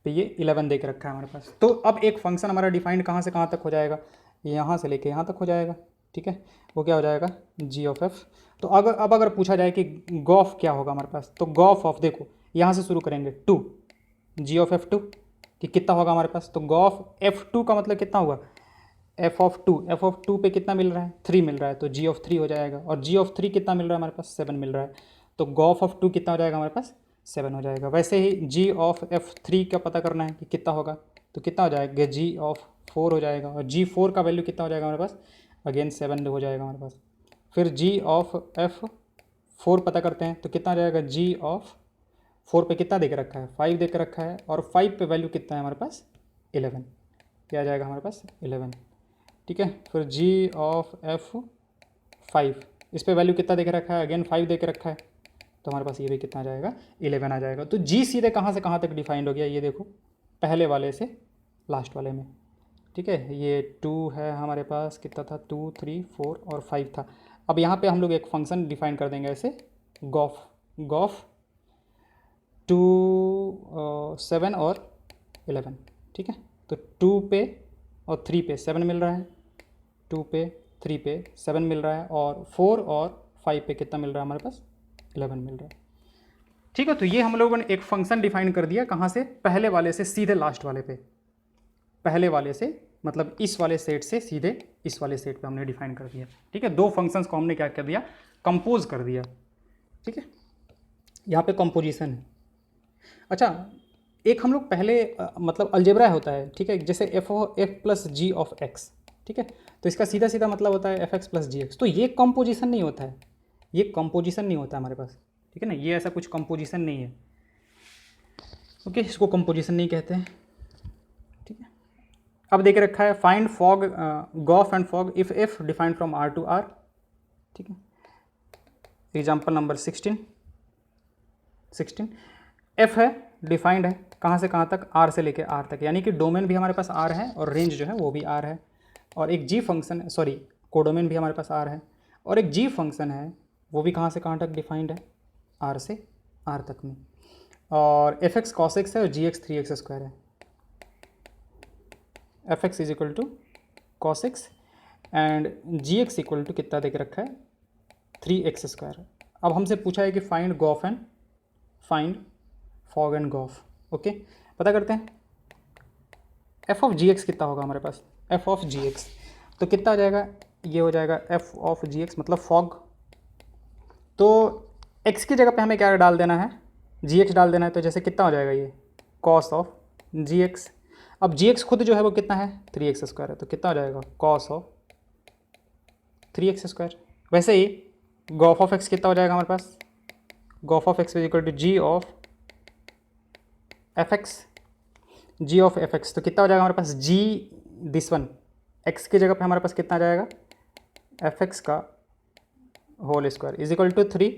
पे ये 11 दे के रखा है हमारे पास। तो अब एक फंक्शन हमारा डिफाइंड कहाँ से कहाँ तक हो जाएगा, यहाँ से लेके यहाँ तक हो जाएगा, ठीक है। वो क्या हो जाएगा, जी ऑफ एफ। तो अगर पूछा जाए कि गॉफ क्या होगा हमारे पास, तो गॉफ ऑफ, देखो यहाँ से शुरू करेंगे 2, जी ऑफ एफ 2 कि कितना होगा हमारे पास, तो गॉफ एफ 2 का मतलब कितना हुआ, एफ ऑफ 2 पे कितना मिल रहा है, 3 मिल रहा है, तो जी ऑफ 3 हो जाएगा। और जी ऑफ 3 कितना मिल रहा है हमारे पास, 7 मिल रहा है, तो गॉफ ऑफ 2 कितना हो जाएगा हमारे पास, 7 हो जाएगा। वैसे ही जी ऑफ एफ 3 का पता करना है कि कितना होगा, तो कितना हो जाएगा, जी ऑफ 4 हो जाएगा। और जी 4 का वैल्यू कितना हो जाएगा हमारे पास, अगेन 7 हो जाएगा हमारे पास। फिर जी ऑफ एफ 4 पता करते हैं, तो कितना हो जाएगा, जी ऑफ 4 पे कितना देकर रखा है, 5 देकर रखा है, और 5 पे वैल्यू कितना है हमारे पास, 11, क्या आ जाएगा हमारे पास, 11, ठीक है। फिर जी ऑफ एफ 5, इस पे वैल्यू कितना देकर रखा है, अगेन 5 देकर रखा है, तो हमारे पास ये भी कितना आ जाएगा, 11 आ जाएगा। तो जी सीधे कहाँ से कहाँ तक डिफाइंड हो गया, ये देखो पहले वाले से लास्ट वाले में, ठीक है। ये 2 है हमारे पास, कितना था, 2 3 4 और 5 था। अब यहाँ पे हम लोग एक फंक्शन डिफाइन कर देंगे ऐसे, गॉफ 2 7 और 11, ठीक है। तो 2 पे और 3 पे 7 मिल रहा है, 2 पे 3 पे 7 मिल रहा है, और 4 और 5 पे कितना मिल रहा है हमारे पास, 11 मिल रहा है, ठीक है। तो ये हम लोगों ने एक फंक्शन डिफाइन कर दिया, कहाँ से, पहले वाले से सीधे लास्ट वाले पे, पहले वाले से मतलब इस वाले सेट से सीधे इस वाले सेट पे हमने डिफाइन कर दिया, ठीक है। दो फंक्शंस को हमने क्या कर दिया, कंपोज कर दिया, ठीक है। यहाँ पे कंपोजिशन है। अच्छा, एक हम लोग पहले मतलब अलजेब्रा होता है, ठीक है, जैसे f plus g of x, ठीक है, तो इसका सीधा सीधा मतलब होता है f x plus g x. तो ये कंपोजिशन नहीं होता है, ये कंपोजिशन नहीं होता हमारे पास, ठीक है ना, ये ऐसा कुछ कंपोजिशन नहीं है, ओके, इसको कंपोजिशन नहीं कहते हैं, ठीक है। अब देख रखा है find f o g, g o f and f o g if f defined from R to R, ठीक है। एग्जाम्पल नंबर 16 एफ है, डिफाइंड है कहाँ से कहाँ तक, आर से लेके आर तक, यानी कि डोमेन भी हमारे पास आर है और रेंज जो है वो भी आर है। और एक जी फंक्शन, सॉरी कोडोमेन भी हमारे पास आर है, और एक जी फंक्शन है वो भी कहाँ से कहाँ तक डिफाइंड है, आर से आर तक में। और एफ एक्स कॉस एक्स है और जी एक्स 3x² है। F x is equal to cos x and g x equal to कितना देख रखा है, 3x²। अब हमसे पूछा है कि find g o f and find f o g and g o f. Okay, पता करते हैं। एफ ऑफ जी एक्स कितना होगा हमारे पास, एफ ऑफ जी एक्स तो कितना हो जाएगा, ये हो जाएगा एफ ऑफ जी एक्स मतलब फॉग। तो एक्स की जगह पे हमें क्या डाल देना है, जी एक्स डाल देना है। तो जैसे कितना हो जाएगा ये कॉस ऑफ जी एक्स। अब जी एक्स खुद जो है वो कितना है, 3x² है, तो कितना हो जाएगा कॉस ऑफ 3x²। वैसे ही गॉफ ऑफ एक्स कितना हो जाएगा हमारे पास, gof of x is equal to g of f x, g of f x. तो कितना हो जाएगा हमारे पास, जी दिस वन एक्स की जगह पे हमारे पास कितना आ जाएगा, एफ एक्स का whole square is equal to 3,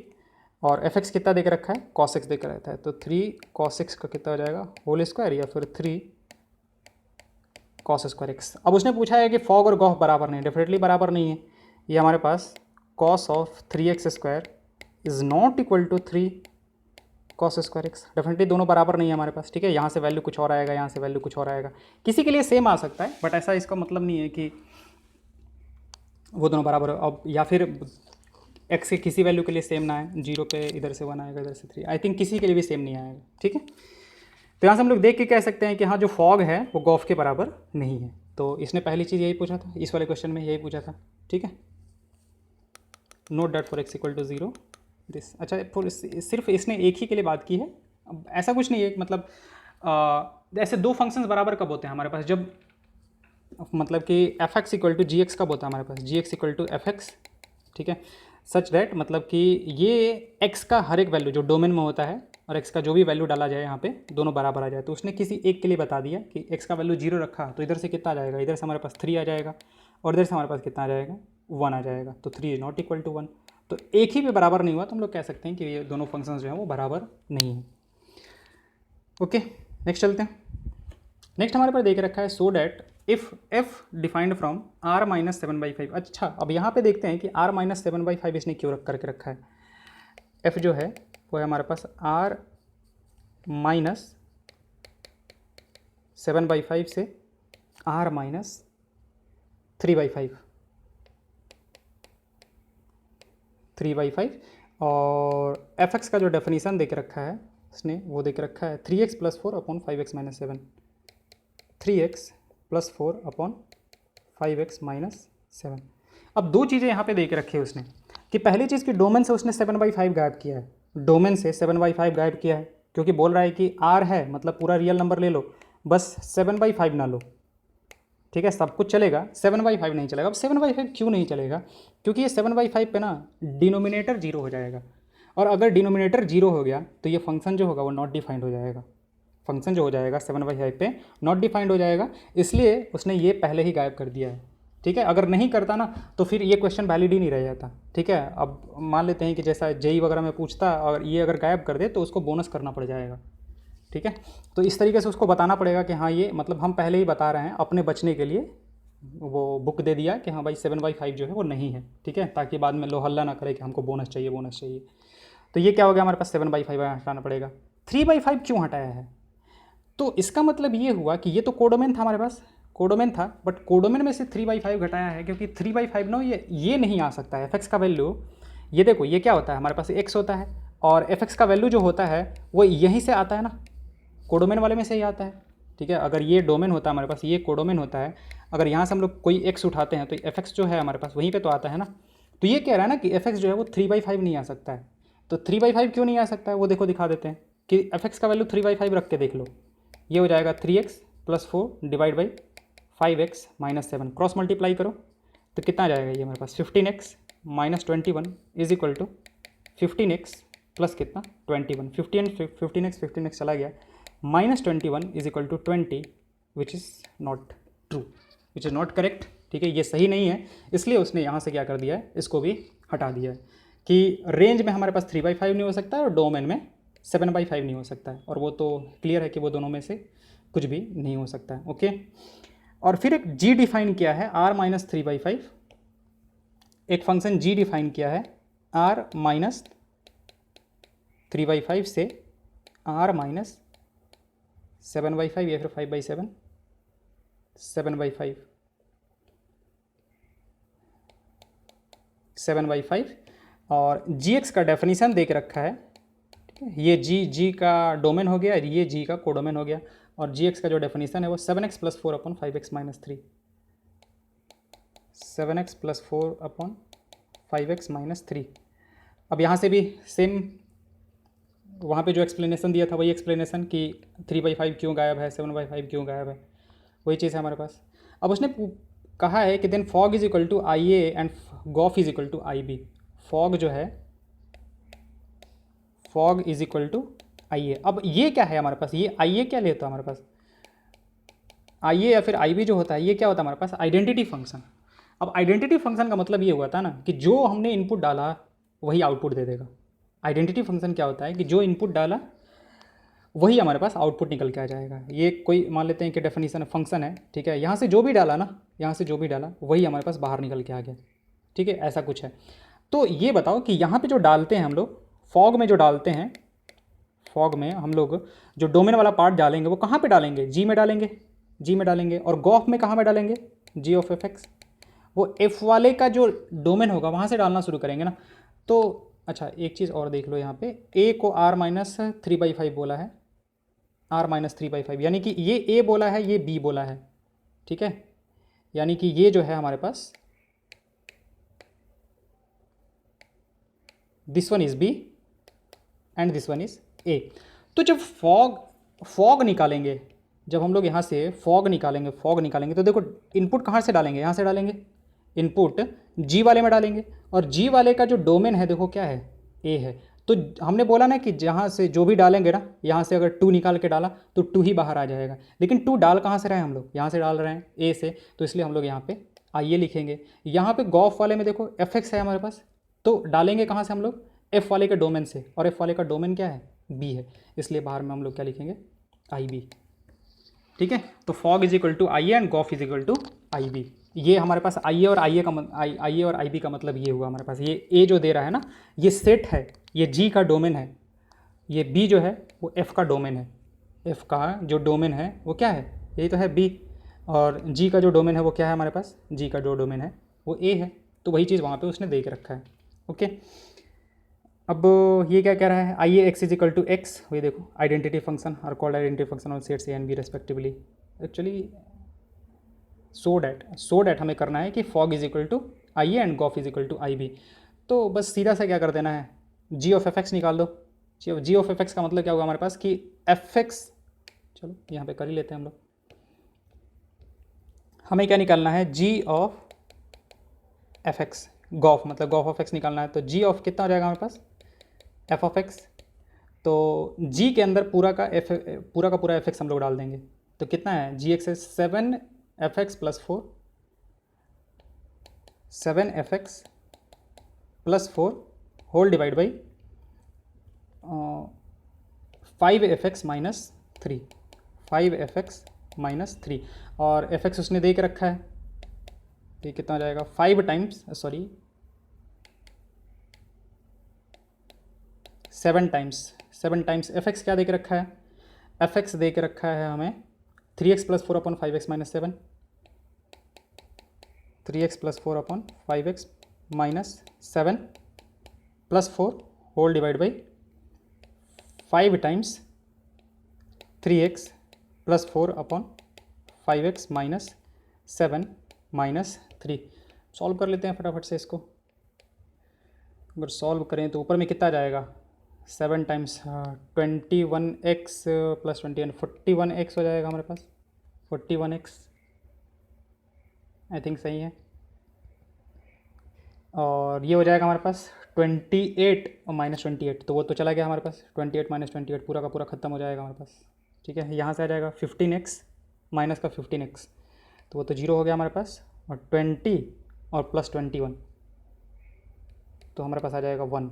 और एफ एक्स कितना देख रखा है, कॉस एक्स देख रहता है, तो 3 कॉस एक्स का कितना हो जाएगा होल स्क्वायर, या फिर 3 कॉस स्क्वायर एक्स। अब उसने पूछा है कि फॉग और गॉफ बराबर नहीं, डेफिनेटली बराबर नहीं है। ये हमारे पास cos of 3x² is not equal to 3 cos square x, definitely दोनों बराबर नहीं है हमारे पास। ठीक है, यहाँ से वैल्यू कुछ और आएगा, यहाँ से वैल्यू कुछ और आएगा, किसी के लिए सेम आ सकता है, बट ऐसा इसका मतलब नहीं है कि वो दोनों बराबर हो। अब या फिर एक्स के किसी वैल्यू के लिए सेम ना आए, 0 पे इधर से 1 आएगा, इधर से 3, आई थिंक किसी के लिए भी सेम नहीं आएगा। ठीक है, तो यहाँ से हम लोग देख के कह सकते हैं कि हाँ जो फॉग है वो गॉफ के बराबर नहीं है। तो इसने पहली चीज़ यही पूछा था, इस वाले क्वेश्चन में यही पूछा था। ठीक है, note that for x equal to 0 this. अच्छा, सिर्फ इसने एक ही के लिए बात की है, अब ऐसा कुछ नहीं है। मतलब ऐसे दो फंक्शंस बराबर कब होते हैं हमारे पास, जब मतलब कि f x equal to g x कब होता है हमारे पास, g x equal to f x. ठीक है, सच दैट मतलब कि ये एक्स का हर एक वैल्यू जो डोमेन में होता है और एक्स का जो भी वैल्यू डाला जाए यहाँ पे दोनों बराबर आ जाए। तो उसने किसी एक के लिए बता दिया कि एक्स का वैल्यू 0 रखा, तो इधर से कितना आ जाएगा, इधर से हमारे पास 3 आ जाएगा, और इधर से हमारे पास कितना आ जाएगा 1 आ जाएगा, तो 3 इज नॉट इक्वल टू 1। तो एक ही पे बराबर नहीं हुआ, तो हम लोग कह सकते हैं कि ये दोनों फंक्शंस जो हैं वो बराबर नहीं है। ओके, नेक्स्ट चलते हैं। नेक्स्ट हमारे पास देख रखा है so that if F defined from r minus 7/5। अच्छा, अब यहाँ पे देखते हैं कि r माइनस 7/5 इसने क्यों करके रखा है। f जो है वो है हमारे पास r माइनस 7/5 से r माइनस 3/5 और एफ एक्स का जो डेफिनीसन देख रखा है इसने वो देख रखा है 3x + 4 upon 5x - 7, 3x + 4 upon 5x - 7। अब दो चीज़ें यहाँ पे देख रखी है उसने कि पहली चीज़ कि डोमेन से उसने 7/5 गायब किया है, डोमेन से 7/5 गायब किया है, क्योंकि बोल रहा है कि r है मतलब पूरा रियल नंबर ले लो, बस 7/5 ना लो। ठीक है, सब कुछ चलेगा, 7/5 नहीं चलेगा। अब 7/5 क्यों नहीं चलेगा, क्योंकि ये 7/5 पे ना डिनोमिनेटर 0 हो जाएगा, और अगर डिनोमिनेटर 0 हो गया तो ये फंक्शन जो होगा वो नॉट डिफाइंड हो जाएगा। फंक्शन जो हो जाएगा 7/5 पे नॉट डिफाइंड हो जाएगा, इसलिए उसने ये पहले ही गायब कर दिया है। ठीक है, अगर नहीं करता ना तो फिर ये क्वेश्चन वैलिड ही नहीं रह जाता। ठीक है, अब मान लेते हैं कि जैसा जेई वगैरह में पूछता और ये अगर गायब कर दे तो उसको बोनस करना पड़ जाएगा। ठीक है, तो इस तरीके से उसको बताना पड़ेगा कि हाँ ये मतलब हम पहले ही बता रहे हैं अपने बचने के लिए, वो बुक दे दिया कि हाँ भाई 7/5 जो है वो नहीं है। ठीक है, ताकि बाद में लो हल्ला ना करे कि हमको बोनस चाहिए बोनस चाहिए। तो ये क्या हो गया हमारे पास 7/5 हटाना पड़ेगा। 3/5 क्यों हटाया है, तो इसका मतलब ये हुआ कि ये तो कोडोमेन था हमारे पास, कोडोमेन था, बट कोडोमेन में से 3/5 घटाया है, क्योंकि 3/5 ना ये नहीं आ सकता है। एफ का वैल्यू ये देखो, ये क्या होता है हमारे पास x होता है, और एफ का वैल्यू जो होता है वो यहीं से आता है ना, कोडोमेन वाले में से ही आता है। ठीक है, अगर ये डोमेन होता है हमारे पास, ये कोडोमेन होता है, अगर यहाँ से हम लोग कोई x उठाते हैं तो एफ जो है हमारे पास वहीं पे तो आता है ना। तो ये कह रहा है ना कि एफ जो है वो 3/5 नहीं आ सकता है। तो 3/5 क्यों नहीं आ सकता है वो देखो, दिखा देते हैं कि एफ का वैल्यू 3/5 रख के देख लो। ये हो जाएगा 3x + 4 divide by 5x - 7, cross multiply करो तो कितना आ जाएगा ये हमारे पास 15x - 21 is equal to 15x plus कितना 21, 15x चला गया, -21 is equal to 20, which is not true, which is not correct. ठीक है, ये सही नहीं है, इसलिए उसने यहाँ से क्या कर दिया है, इसको भी हटा दिया है। कि रेंज में हमारे पास 3/5 नहीं हो सकता है और डोमेन में 7/5 नहीं हो सकता है, और वो तो क्लियर है कि वो दोनों में से कुछ भी नहीं हो सकता है। ओके, और फिर एक g डिफाइन किया है r-3/5, एक फंक्शन g डिफाइन किया है r-3/5 से r-7/5 या फिर 5/7, 7/5, 7/5, और gx का डेफिनेशन दे के रखा है। ठीक है, ये g का डोमेन हो गया, ये g का कोडोमेन हो गया, और gx का जो डेफिनेशन है वो 7x + 4 / 5x - 3, 7x + 4 / 5x - 3। अब यहाँ से भी सेम वहाँ पे जो एक्सप्लेनेशन दिया था वही एक्सप्लेनेशन कि 3/5 क्यों गायब है, 7/5 क्यों गायब है, वही चीज़ है हमारे पास। अब उसने कहा है कि then f o g is equal to IA and Gauff is equal to IB। F o g जो है, f o g is equal to IA। अब ये क्या है हमारे पास, ये IA क्या लेता है हमारे पास, IA या फिर IB जो होता है ये क्या होता है हमारे पास, आइडेंटिटी फंक्शन। अब आइडेंटिटी फंक्शन का मतलब ये हुआ था ना कि जो हमने इनपुट डाला वही आउटपुट दे देगा। आइडेंटिटी फंक्शन क्या होता है कि जो इनपुट डाला वही हमारे पास आउटपुट निकल के आ जाएगा। ये कोई मान लेते हैं कि डेफिनेशन फंक्शन है, ठीक है, यहाँ से जो भी डाला ना, यहाँ से जो भी डाला वही हमारे पास बाहर निकल के आ गया। ठीक है, ऐसा कुछ है। तो ये बताओ कि यहाँ पे जो डालते हैं हम लोग फॉग में, जो डालते हैं फॉग में हम लोग जो डोमेन वाला पार्ट डालेंगे वो कहाँ पे डालेंगे, जी में डालेंगे, जी में डालेंगे, और गॉफ में कहाँ में डालेंगे, जी ऑफ एफ एक्स। वो एफ वाले का जो डोमेन होगा वहाँ से डालना शुरू करेंगे ना। तो अच्छा एक चीज़ और देख लो, यहाँ पे ए को r-3/5 बोला है, r-3/5, यानी कि ये ए बोला है, ये बी बोला है। ठीक है, यानी कि ये जो है हमारे पास this one is b and this one is a. तो जब फॉग निकालेंगे, जब हम लोग यहाँ से फॉग निकालेंगे तो देखो इनपुट कहाँ से डालेंगे, यहाँ से डालेंगे, इनपुट जी वाले में डालेंगे, और जी वाले का जो डोमेन है देखो क्या है, ए है। तो हमने बोला ना कि जहाँ से जो भी डालेंगे ना, यहाँ से अगर 2 निकाल के डाला तो 2 ही बाहर आ जाएगा, लेकिन 2 डाल कहाँ से रहे हैं हम लोग, यहाँ से डाल रहे हैं ए से, तो इसलिए हम लोग यहाँ पे आइए लिखेंगे। यहाँ पे गॉफ वाले में देखो एफ एक्स है हमारे पास, तो डालेंगे कहाँ से हम लोग, एफ वाले के डोमेन से, और एफ वाले का डोमेन क्या है, बी है, इसलिए बाहर में हम लोग क्या लिखेंगे, आई बी। ठीक है, तो f o g is equal to I and Gauff is equal to I B. ये हमारे पास आई ए और आई ए का आई ए और आई बी का मतलब ये हुआ हमारे पास, ये ए जो दे रहा है ना ये सेट है, ये जी का डोमेन है, ये बी जो है वो एफ़ का डोमेन है, एफ़ का जो डोमेन है वो क्या है, यही तो है बी, और जी का जो डोमेन है वो क्या है हमारे पास, जी का जो डोमेन है वो ए है। तो वही चीज़ वहाँ पे उसने दे के रखा है। ओके, अब ये क्या कह रहा है, I a x is equal to x, वही देखो identity function are called identity function on sets a and b respectively. Actually so that हमें करना है कि fog is equal to I a and Gauff is equal to I b. तो बस सीधा सा क्या कर देना है, जी ऑफ एफ एक्स निकाल दो। जी ऑफ एफ एक्स का मतलब क्या होगा हमारे पास कि एफ एक्स, चलो यहाँ पे कर ही लेते हैं हम लोग, हमें क्या निकालना है, जी ऑफ एफ एक्स, गॉफ मतलब गॉफ ऑफ एक्स निकालना है। तो जी ऑफ कितना हो जाएगा हमारे पास, एफ ऑफ एक्स, तो जी के अंदर पूरा का पूरा एफ एक्स हम लोग डाल देंगे, तो कितना है, जी एक्स है 7 f x plus 4, 7 f x plus 4 whole divide by 5 f x minus 3, 5 f x minus 3, और एफ एक्स उसने दे के रखा है, तो ये कितना हो जाएगा 5 times, sorry 7 times F x क्या दे के रखा है, एफ एक्स दे के रखा है हमें 3x + 4 / 5x - 7, 3x + 4 / 5x - 7 plus 4 whole divide by 5 times 3x + 4 / 5x - 7 - 3। Solve कर लेते हैं फटाफट से इसको। अगर सॉल्व करें तो ऊपर में कितना आ जाएगा, 7 टाइम्स 21x + 21 41x हो जाएगा हमारे पास, 41x आई थिंक सही है। और ये हो जाएगा हमारे पास 28 और -28, तो वो तो चला गया हमारे पास, 28 - 28 पूरा का पूरा ख़त्म हो जाएगा हमारे पास। ठीक है, यहाँ से आ जाएगा 15x माइनस का 15x, तो वो तो 0 हो गया हमारे पास, और 20 और प्लस 21, तो हमारे पास आ जाएगा 1।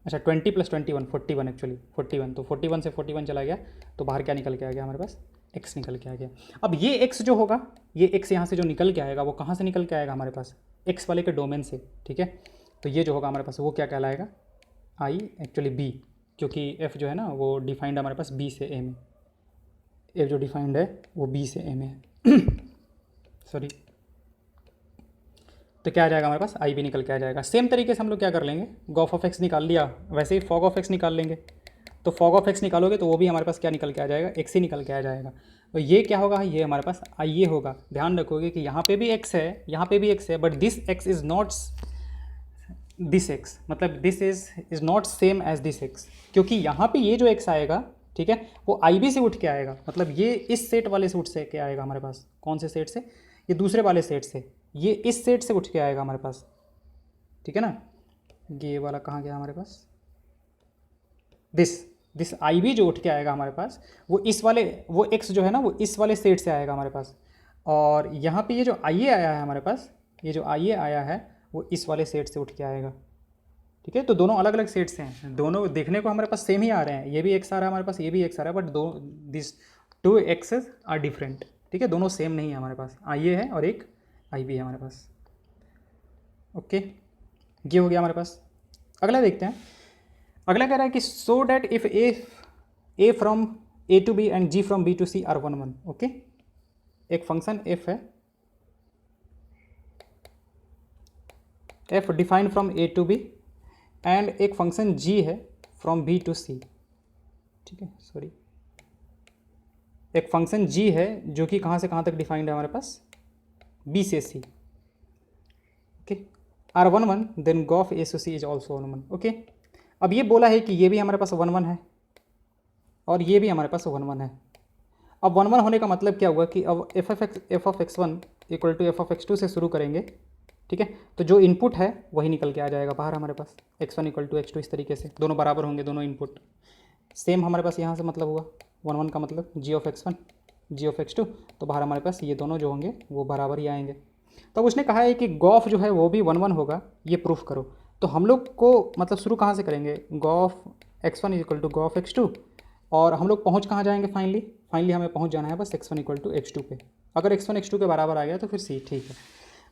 अच्छा 20 + 21 41 एक्चुअली 41, तो 41 से 41 चला गया तो बाहर क्या निकल के आ गया हमारे पास, x निकल के आ गया। अब ये x जो होगा, ये x यहाँ से जो निकल के आएगा वो कहाँ से निकल के आएगा हमारे पास, x वाले के डोमेन से, ठीक है। तो ये जो होगा हमारे पास वो क्या कहलाएगा, i एक्चुअली b, क्योंकि f जो है ना वो डिफाइंड हमारे पास b से a में, f जो डिफाइंड है वो b से a में है सॉरी। तो क्या आ जाएगा हमारे पास, आई भी निकल के आ जाएगा। सेम तरीके से हम लोग क्या कर लेंगे, गॉफ ऑफ एक्स निकाल लिया, वैसे ही फॉग ऑफ एक्स निकाल लेंगे। तो फॉग ऑफ एक्स निकालोगे तो वो भी हमारे पास क्या निकल के आ जाएगा, एक्स ही निकल के आ जाएगा। तो ये क्या होगा, ये हमारे पास आई ये होगा। ध्यान रखोगे कि यहाँ पे भी एक्स है, यहाँ पे भी एक्स है, but this x is not this x, मतलब this is not same as this x, क्योंकि यहाँ पे ये जो एक्स आएगा, ठीक है, वो आई बी से उठ के आएगा, मतलब ये इस सेट वाले से उठ से के आएगा हमारे पास। कौन से सेट से, ये दूसरे वाले सेट से, ये इस सेट से उठ के आएगा हमारे पास, ठीक है ना। ये वाला कहाँ गया हमारे पास, दिस आई बी जो उठ के आएगा हमारे पास वो इस वाले, वो एक्स जो है ना वो इस वाले सेट से आएगा हमारे पास। और यहाँ पे ये जो आई ए आया है हमारे पास, ये जो आई ए आया है वो इस वाले सेट से उठ के आएगा, ठीक है। तो दोनों अलग अलग सेट्स हैं, दोनों देखने को हमारे पास सेम ही आ रहे हैं, ये भी एक्स आ रहा है हमारे पास, ये भी एक्स आ रहा है, but this 2 x's are different, ठीक है, दोनों सेम नहीं है हमारे पास, आई ए है और एक आई बी है हमारे पास। ओके, ये हो गया हमारे पास। अगला देखते हैं, अगला कह रहा है कि so that if A from A to B and g from B to C are 1 1। Okay, एक फंक्शन एफ है, f defined from A to B, and एक फंक्शन जी है फ्रॉम बी टू सी, ठीक है, सॉरी, एक फंक्शन जी है जो कि कहाँ से कहाँ तक डिफाइंड है हमारे पास, बी से c. Okay, are 1 1, then gof A to c is also 1 1। Okay, अब ये बोला है कि ये भी हमारे पास 1 1 है और ये भी हमारे पास 1 1 है। अब 1 1 होने का मतलब क्या हुआ कि अब f of x one equal to f of x two से शुरू करेंगे, ठीक है। तो जो इनपुट है वही निकल के आ जाएगा बाहर हमारे पास, x1 इक्वल टू x2, इस तरीके से दोनों बराबर होंगे, दोनों इनपुट सेम हमारे पास यहाँ से मतलब हुआ 1 1 का मतलब g of x1 g of x2, तो बाहर हमारे पास ये दोनों जो होंगे वो बराबर ही आएंगे। तो उसने कहा है कि गॉफ जो है वो भी 1 1 होगा, ये प्रूफ करो। तो हम लोग को मतलब शुरू कहाँ से करेंगे, Gauff x1 equal to Gauff x2, और हम लोग पहुँच कहाँ जाएंगे, फाइनली हमें पहुँच जाना है बस x1 इक्वल टू x2 पे। अगर x1 x2 के बराबर आ गया तो फिर सी, ठीक है।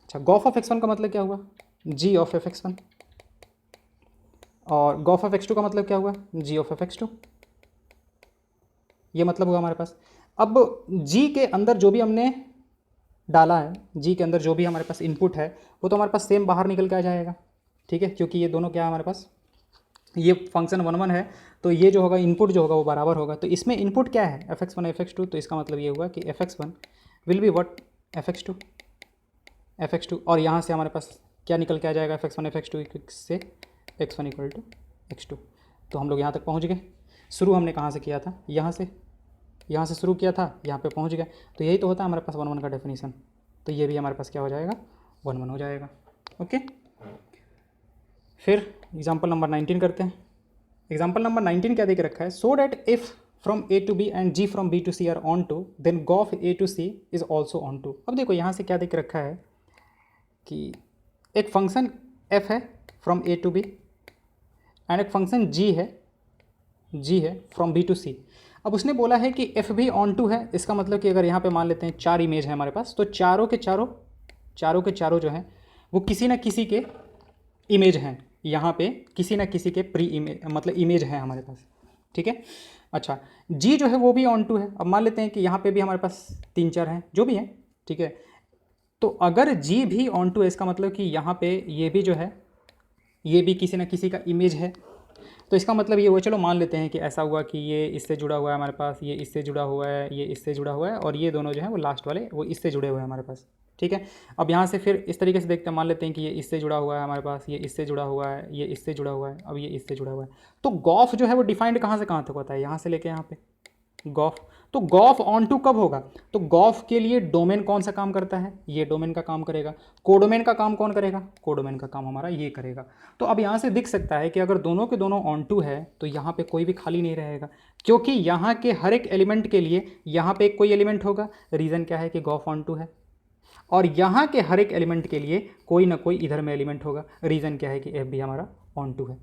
अच्छा, गॉफ ऑफ x1 का मतलब क्या हुआ, g ऑफ एफ x1, और गॉफ ऑफ x2 का मतलब क्या हुआ, g ऑफ एफ x2, ये मतलब हुआ हमारे पास। अब g के अंदर जो भी हमने डाला है, g के अंदर जो भी हमारे पास इनपुट है वो तो हमारे पास सेम बाहर निकल के आ जाएगा, ठीक है, क्योंकि ये दोनों क्या है हमारे पास, ये फंक्शन 1 1 है, तो ये जो होगा इनपुट जो होगा वो बराबर होगा। तो इसमें इनपुट क्या है, f x one f x two, तो इसका मतलब ये हुआ कि f x one will be what, f x two, और यहाँ से हमारे पास क्या निकल के आ जाएगा, f x one f x two से x one equal to x two. तो हम लोग यहाँ तक पहुँच गए। शुरू हमने कहाँ से किया था, यहाँ से शुरू किया था, यहाँ पे पहुँच गए। तो यही तो होता है हमारे पास 1 1 का डेफिनेशन। तो ये भी हमारे पास क्या हो जाएगा, 1 1 हो जाएगा। ओके, फिर एग्जाम्पल नंबर 19 करते हैं। एग्जाम्पल नंबर 19 क्या देख रखा है, so that if from A to B and g from B to C are onto, then gof A to C is also onto. अब देखो यहाँ से क्या देख रखा है कि एक फंक्शन f है from A to B and एक फंक्शन g है फ्रॉम बी टू सी। अब उसने बोला है कि f भी ऑन टू है, इसका मतलब कि अगर यहाँ पे मान लेते हैं 4 इमेज है हमारे पास, तो चारों के चारों जो हैं वो किसी ना किसी के इमेज हैं, यहाँ पे किसी ना किसी के प्री इमेज मतलब इमेज है हमारे पास, ठीक है। अच्छा, जी जो है वो भी ऑन टू है। अब मान लेते हैं कि यहाँ पे भी हमारे पास 3 4 हैं, जो भी हैं, ठीक है। तो अगर जी भी ऑन टू है, इसका मतलब कि यहाँ पे ये भी जो है ये भी किसी ना किसी का इमेज है। तो इसका मतलब ये हुआ, चलो मान लेते हैं कि ऐसा हुआ कि ये इससे जुड़ा हुआ है हमारे पास, ये इससे जुड़ा हुआ है, ये इससे जुड़ा हुआ है, और ये दोनों जो है वो लास्ट वाले वो इससे जुड़े हुए हैं हमारे पास, ठीक है। अब यहाँ से फिर इस तरीके से देखते हैं, मान लेते हैं कि ये इससे जुड़ा हुआ है हमारे पास, ये इससे जुड़ा हुआ है, ये इससे जुड़ा हुआ है, अब ये इससे जुड़ा हुआ है। तो गॉफ जो है वो डिफाइंड कहाँ से कहाँ तक होता है, यहाँ से लेके यहाँ पे गॉफ। तो गॉफ ऑन टू कब होगा, तो गॉफ के लिए डोमेन कौन सा काम करता है, ये डोमेन का काम करेगा। कोडोमेन का काम कौन करेगा, कोडोमेन का काम हमारा ये करेगा। तो अब यहाँ से दिख सकता है कि अगर दोनों के दोनों ऑन टू है तो यहाँ पे कोई भी खाली नहीं रहेगा, क्योंकि यहाँ के हर एक एलिमेंट के लिए यहाँ पे कोई एलिमेंट होगा। रीज़न क्या है कि गॉफ ऑन टू है। और यहाँ के हर एक एलिमेंट के लिए कोई ना कोई इधर में एलिमेंट होगा। रीज़न क्या है कि एफ भी हमारा ऑन टू है,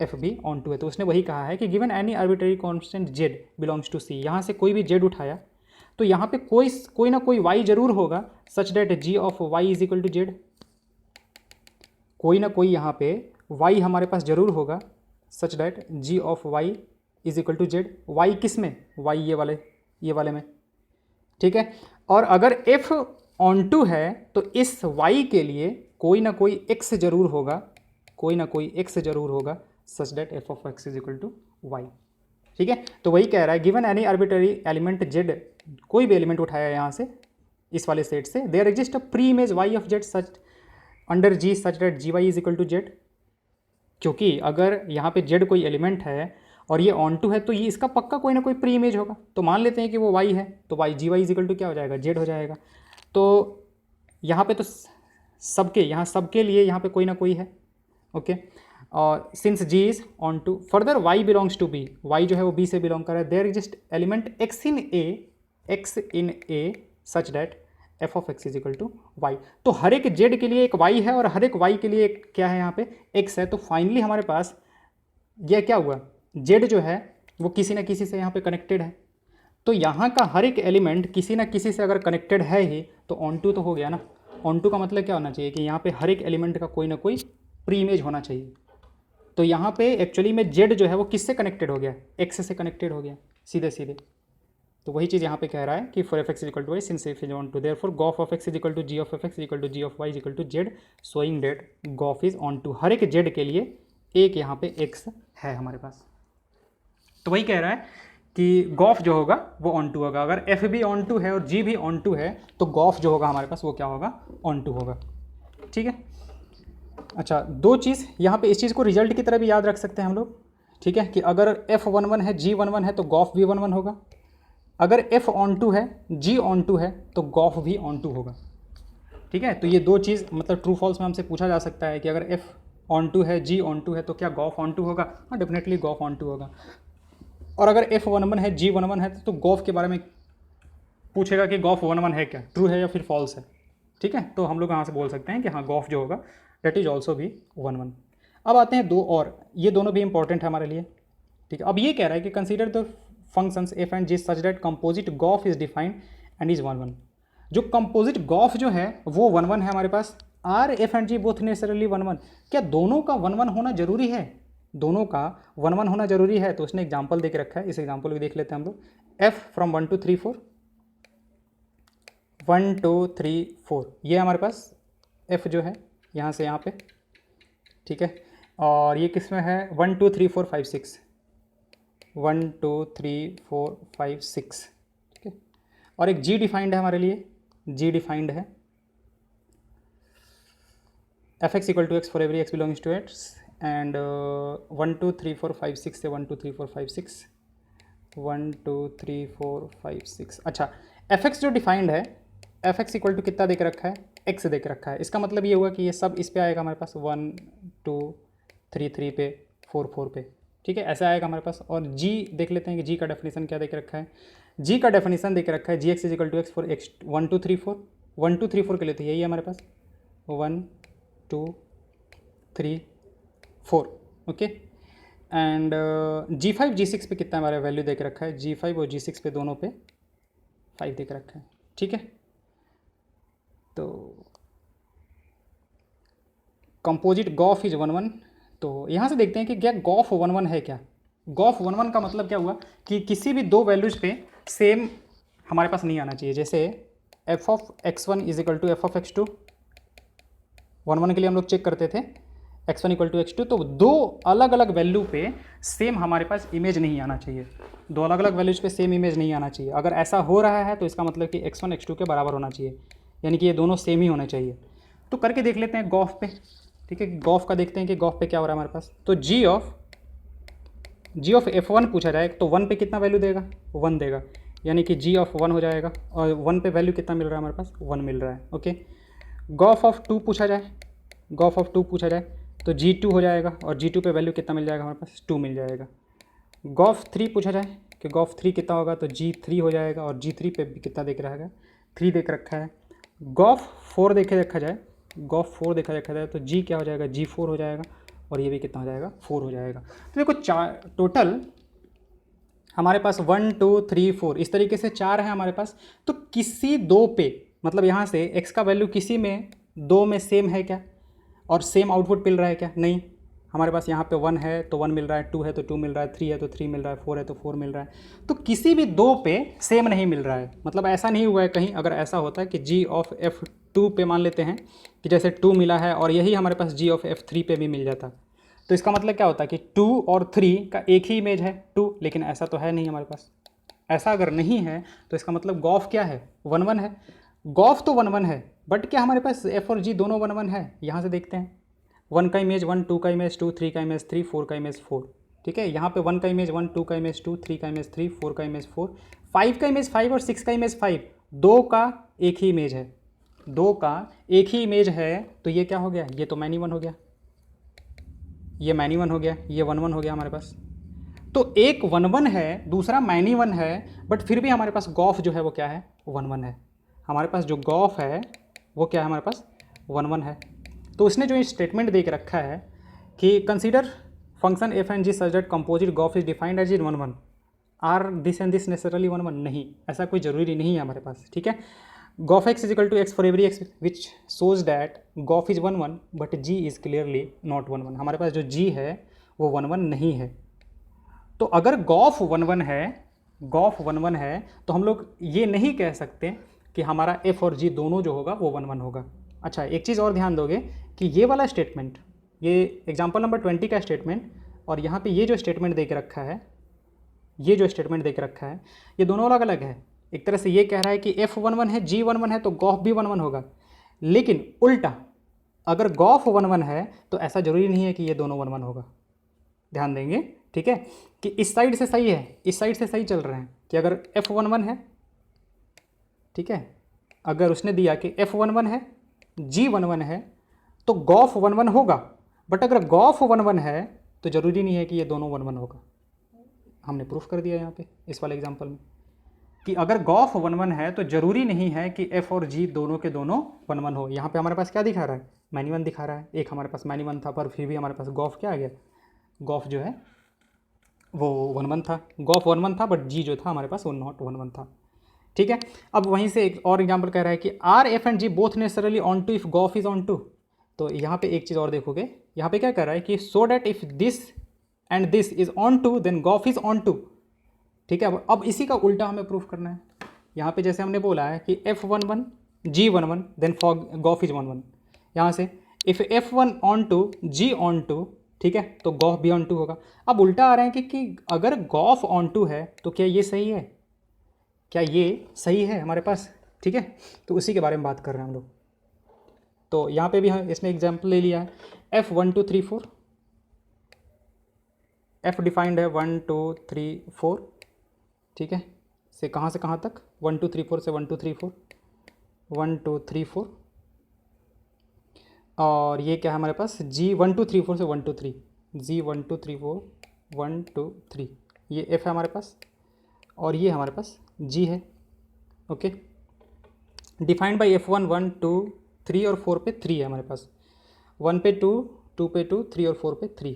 एफ भी ऑन टू है। तो उसने वही कहा है कि given any arbitrary constant z belongs to c, यहाँ से कोई भी जेड उठाया तो यहाँ पे कोई ना कोई वाई जरूर होगा such that g of y is equal to z. कोई ना कोई यहाँ पे वाई हमारे पास जरूर होगा such that g of y is equal to z. Y किस में, वाई ये वाले में, ठीक है। और अगर एफ ऑन टू है तो इस वाई के लिए कोई ना कोई एक्स जरूर होगा, कोई ना कोई एक्स जरूर होगा such that f of x is equal to y, ठीक है। तो वही कह रहा है given any arbitrary element z, कोई भी एलिमेंट उठाया यहाँ से इस वाले सेट से, there exist a preimage y of z such under g such that g y is equal to z. क्योंकि अगर यहाँ पे जेड कोई एलिमेंट है और ये ऑन टू है तो ये इसका पक्का कोई ना कोई प्री इमेज होगा। तो मान लेते हैं कि वो वाई है तो y g y is equal to क्या हो जाएगा, जेड हो जाएगा। तो यहाँ पे तो सबके लिए यहाँ पे कोई ना कोई है, ओके। और since g is onto, further y belongs to B, y जो है वो बी से बिलोंग कर रहा है। There exist element x in A such that f of x is equal to y. तो हर एक जेड के लिए एक वाई है और हर एक वाई के लिए एक क्या है यहाँ पे एक्स है। तो फाइनली हमारे पास यह क्या हुआ, जेड जो है वो किसी ना किसी से यहाँ पे कनेक्टेड है। तो यहाँ का हर एक एलिमेंट किसी ना किसी से अगर कनेक्टेड है ही तो ऑन टू तो हो गया ना। ऑन टू का मतलब क्या होना चाहिए कि यहाँ पे हर एक एलिमेंट का कोई ना कोई प्री इमेज होना चाहिए। तो यहाँ पे एक्चुअली में जेड जो है वो किससे कनेक्टेड हो गया, एक्स से कनेक्टेड हो गया सीधे सीधे। तो वही चीज़ यहाँ पे कह रहा है कि for f x is equal to y since f is onto, therefore gof of x is equal to g of f x is equal to g of y is equal to z, showing that gof is onto. हर एक जेड के लिए एक यहाँ पे एक्स है हमारे पास। तो वही कह रहा है कि गॉफ जो होगा वो ऑन टू होगा। अगर एफ भी ऑन टू है और जी भी ऑन टू है तो गॉफ जो होगा हमारे पास वो क्या होगा, ऑन टू होगा, ठीक है। अच्छा, दो चीज़ यहाँ पे, इस चीज़ को रिजल्ट की तरह भी याद रख सकते हैं हम लोग, ठीक है, कि अगर एफ 11 है जी 11 है तो गॉफ भी 11 होगा। अगर एफ ऑन टू है जी ऑन टू है तो गॉफ भी ऑन टू होगा, ठीक है। तो ये दो चीज़ मतलब ट्रू फॉल्स में हमसे पूछा जा सकता है कि अगर एफ ऑन टू है जी ऑन टू है तो क्या गॉफ ऑन टू होगा। हाँ, डेफिनेटली गॉफ ऑन टू होगा। और अगर एफ 11 है जी 11 है तो गॉफ के बारे में पूछेगा कि गॉफ 11 है क्या, ट्रू है या फिर फॉल्स है, ठीक है। तो हम लोग यहाँ से बोल सकते हैं कि हाँ गॉफ जो होगा डेट इज ऑल्सो भी 11। अब आते हैं दो और, ये दोनों भी इंपॉर्टेंट है हमारे लिए, ठीक है। अब ये कह रहा है कि consider the functions f and g such that composite gof is defined and is 11। जो कंपोजिट गॉफ जो है वो 11 है हमारे पास। Are f and g both necessarily 11, क्या दोनों का 11 होना जरूरी है, दोनों का 11 होना जरूरी है। तो उसने एग्जाम्पल दे के रखा है, इस एग्जाम्पल भी देख लेते हैं हम लोग। एफ फ्रॉम 1 2 3 4, 1 2 3 4, ये हमारे पास एफ जो है यहाँ से यहाँ पे, ठीक है। और ये किस में है 1 2 3 4 5 6, 1 2 3 4 5 6, ठीक है। और एक जी डिफाइंड है हमारे लिए, जी डिफाइंड है f x equal to x for every x belongs to x and 1 2 3 4 5 6 से 1 2 3 4 5 6, 1 2 3 4 5 6। अच्छा, एफ एक्स जो डिफाइंड है, एफ एक्स इक्वल टू कितना देख रखा है, एक्स देख रखा है। इसका मतलब ये हुआ कि ये सब इस पे आएगा हमारे पास 1 2 3 3 पे, 4 4 पे, ठीक है, ऐसा आएगा हमारे पास। और जी देख लेते हैं कि जी का डेफिनेशन क्या देख रखा है। जी का डेफिनेशन देख रखा है g x is equal to x for x 1 2 3 4, 1 2 3 4 के लिए तो यही है हमारे पास 1 2 3 4, ओके। एंड G5 G6 पे कितना हमारा वैल्यू देख रखा है, G5 और G6 पे दोनों पे 5 देख रखा है, ठीक है। तो कंपोजिट गॉफ इज 11। तो यहाँ से देखते हैं कि क्या गॉफ 11 है क्या। गॉफ 11 का मतलब क्या हुआ कि किसी भी दो वैल्यूज पे सेम हमारे पास नहीं आना चाहिए। जैसे f of x1 is equal to f of x2, 11 के लिए हम लोग चेक करते थे x1 इक्वल टू x2, तो दो अलग अलग वैल्यू पे सेम हमारे पास इमेज नहीं आना चाहिए, दो अलग अलग वैल्यूज पे सेम इमेज नहीं आना चाहिए। अगर ऐसा हो रहा है तो इसका मतलब कि x1 x2 के बराबर होना चाहिए, यानी कि ये दोनों सेम ही होने चाहिए। तो करके देख लेते हैं गॉफ पे, ठीक है। गॉफ का देखते हैं कि गॉफ पे क्या हो रहा है हमारे पास। तो जी ऑफ f1 पूछा जाए तो 1 पे कितना वैल्यू देगा, 1 देगा, यानी कि जी ऑफ 1 हो जाएगा। और 1 पे वैल्यू कितना मिल रहा है हमारे पास, 1 मिल रहा है, ओके। गॉफ ऑफ 2 पूछा जाए, गॉफ ऑफ 2 पूछा जाए तो G2 हो जाएगा, और G2 पे वैल्यू कितना मिल जाएगा हमारे पास, 2 मिल जाएगा। गॉफ 3 पूछा जाए कि गॉफ 3 कितना होगा तो G3 हो जाएगा, और G3 पे भी कितना देख रहा है, 3 देख रखा है। गॉफ 4 देखा जाए, गॉफ 4 देखा जाए तो जी क्या हो जाएगा, G4 हो जाएगा, और ये भी कितना हो जाएगा, 4 हो जाएगा। तो देखो टोटल हमारे पास 1 2 3 4 इस तरीके से 4 है हमारे पास। तो किसी दो पे, मतलब यहाँ से x का वैल्यू किसी में दो में सेम है क्या, और सेम आउटपुट मिल रहा है क्या, नहीं। हमारे पास यहाँ पे 1 है तो 1 मिल रहा है, 2 है तो 2 मिल रहा है, 3 है तो 3 मिल रहा है, 4 है तो 4 मिल रहा है। तो किसी भी दो पे सेम नहीं मिल रहा है, मतलब ऐसा नहीं हुआ है कहीं। अगर ऐसा होता है कि g ऑफ f2 पे मान लेते हैं कि जैसे 2 मिला है और यही हमारे पास g ऑफ f3 पे भी मिल जाता, तो इसका मतलब क्या होता है कि 2 और 3 का एक ही इमेज है 2, लेकिन ऐसा तो है नहीं हमारे पास। ऐसा अगर नहीं है तो इसका मतलब गॉफ क्या है, 1 1 है। गॉफ तो 1 1 है, बट क्या हमारे पास f और g दोनों 1 1 है, यहाँ से देखते हैं। 1 का इमेज 1, 2 का इमेज 2, 3 का इमेज 3, 4 का इमेज 4, ठीक है। यहाँ पे 1 का इमेज 1, 2 का इमेज 2, 3 का इमेज 3, 4 का इमेज 4, 5 का इमेज 5 और 6 का इमेज 5, दो का एक ही इमेज है, दो का एक ही इमेज है। तो ये क्या हो गया, ये तो मैनी 1 हो गया, ये मैनी 1 हो गया, ये 1 1 हो गया हमारे पास। तो एक 1 1 है, दूसरा मैनी 1 है, बट फिर भी हमारे पास गॉफ जो है वो क्या है, 1 1 है। हमारे पास जो गॉफ है वो क्या है, हमारे पास 1 1 है। तो उसने जो स्टेटमेंट दे के रखा है कि consider function f and g such that composite gof is defined as 1 1, are this and this necessarily 1 1, नहीं, ऐसा कोई ज़रूरी नहीं है हमारे पास, ठीक है। Gof x is equal to x for every x which shows that gof is 1 1 but g is clearly not 1 1। हमारे पास जो जी है वो 1 1 नहीं है। तो अगर गॉफ 1 1 है, गॉफ 1 1 है, तो हम लोग ये नहीं कह सकते कि हमारा एफ और जी दोनों जो होगा वो 1 1 होगा। अच्छा, एक चीज़ और ध्यान दोगे कि ये वाला स्टेटमेंट, ये एग्जाम्पल नंबर 20 का स्टेटमेंट, और यहाँ पे ये जो स्टेटमेंट दे के रखा है, ये जो स्टेटमेंट दे के रखा है, ये दोनों अलग अलग है। एक तरह से ये कह रहा है कि एफ 1 1 है, जी 1 1 है, तो गॉफ भी 1 1 होगा। लेकिन उल्टा, अगर गॉफ 1 1 है तो ऐसा जरूरी नहीं है कि ये दोनों 1 1 होगा। ध्यान देंगे, ठीक है, कि इस साइड से सही है, इस साइड से सही चल रहे हैं कि अगर एफ 1 1 है, ठीक है, अगर उसने दिया कि एफ 1 1 है, जी 1 1 है, तो गॉफ 1 1 होगा। बट अगर गॉफ 1 1 है तो ज़रूरी नहीं है कि ये दोनों 1 1 होगा। हमने प्रूफ कर दिया यहाँ पे इस वाले एग्जांपल में कि अगर गॉफ 1 1 है तो ज़रूरी नहीं है कि एफ और जी दोनों के दोनों 1 1 हो। यहाँ पे हमारे पास क्या दिखा रहा है, मैनी 1 दिखा रहा है। एक हमारे पास मैनी 1 था, पर फिर भी हमारे पास गॉफ क्या आ गया, गॉफ जो है वो 1 1 था। गॉफ 1 1 था, बट जी जो था हमारे पास वो नॉट 1 1 था, ठीक है। अब वहीं से एक और एग्जांपल कह रहा है कि are f and g both necessarily onto if gof is onto. तो यहाँ पे एक चीज़ और देखोगे, यहाँ पे क्या कह रहा है कि so that if this and this is onto then gof is onto, ठीक है। अब इसी का उल्टा हमें प्रूफ करना है। यहाँ पे जैसे हमने बोला है कि f 1 1 g 1 1 then for gof is 1 1, यहाँ से if f 1 onto g onto, ठीक है, तो गॉफ भी ऑन टू होगा। अब उल्टा आ रहे हैं कि अगर गॉफ ऑन टू है तो क्या ये सही है, क्या ये सही है हमारे पास, ठीक है। तो उसी के बारे में बात कर रहे हैं हम लोग। तो यहाँ पे भी हम इसने एग्जाम्पल ले लिया है, एफ 1 2 3 4, एफ डिफाइंड है 1 2 3 4, ठीक है, से कहाँ तक 1 2 3 4 से 1 2 3 4, 1 2 3 4, और ये क्या है हमारे पास जी 1 2 3 4 से 1 2 3, जी 1 2 3 4 1 2 3, ये एफ है हमारे पास, और ये हमारे पास जी है, ओके। डिफाइंड बाई एफ 1 1 2 3 और 4 पे 3 है हमारे पास, 1 पे 2, 2 पे 2, 3 और 4 पे 3,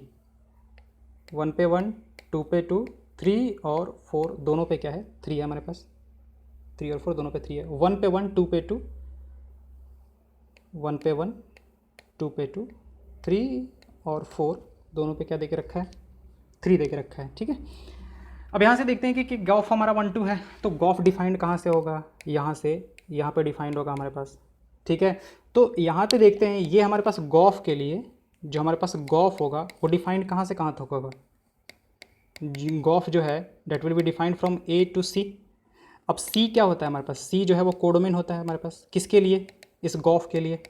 1 पे 1, 2 पे 2, 3 और 4 दोनों पे क्या है 3 है हमारे पास, 3 और 4 दोनों पे 3 है। 1 पे 1, 2 पे 2, 1 पे 1, 2 पे 2, 3 और 4 दोनों पे क्या दे के रखा है, 3 दे के रखा है, ठीक है। अब यहाँ से देखते हैं कि गॉफ हमारा 1 2 है, तो गॉफ डिफाइंड कहाँ से होगा, यहाँ से यहाँ पे डिफाइंड होगा हमारे पास, ठीक है। तो यहाँ पे देखते हैं ये हमारे पास गॉफ के लिए जो हमारे पास गॉफ होगा वो डिफाइंड कहाँ से कहाँ तक होगा, गॉफ जो है date will be defined from A to C. अब सी क्या होता है हमारे पास, सी जो है वो कोडोमेन होता है हमारे पास, किसके लिए, इस गॉफ के लिए।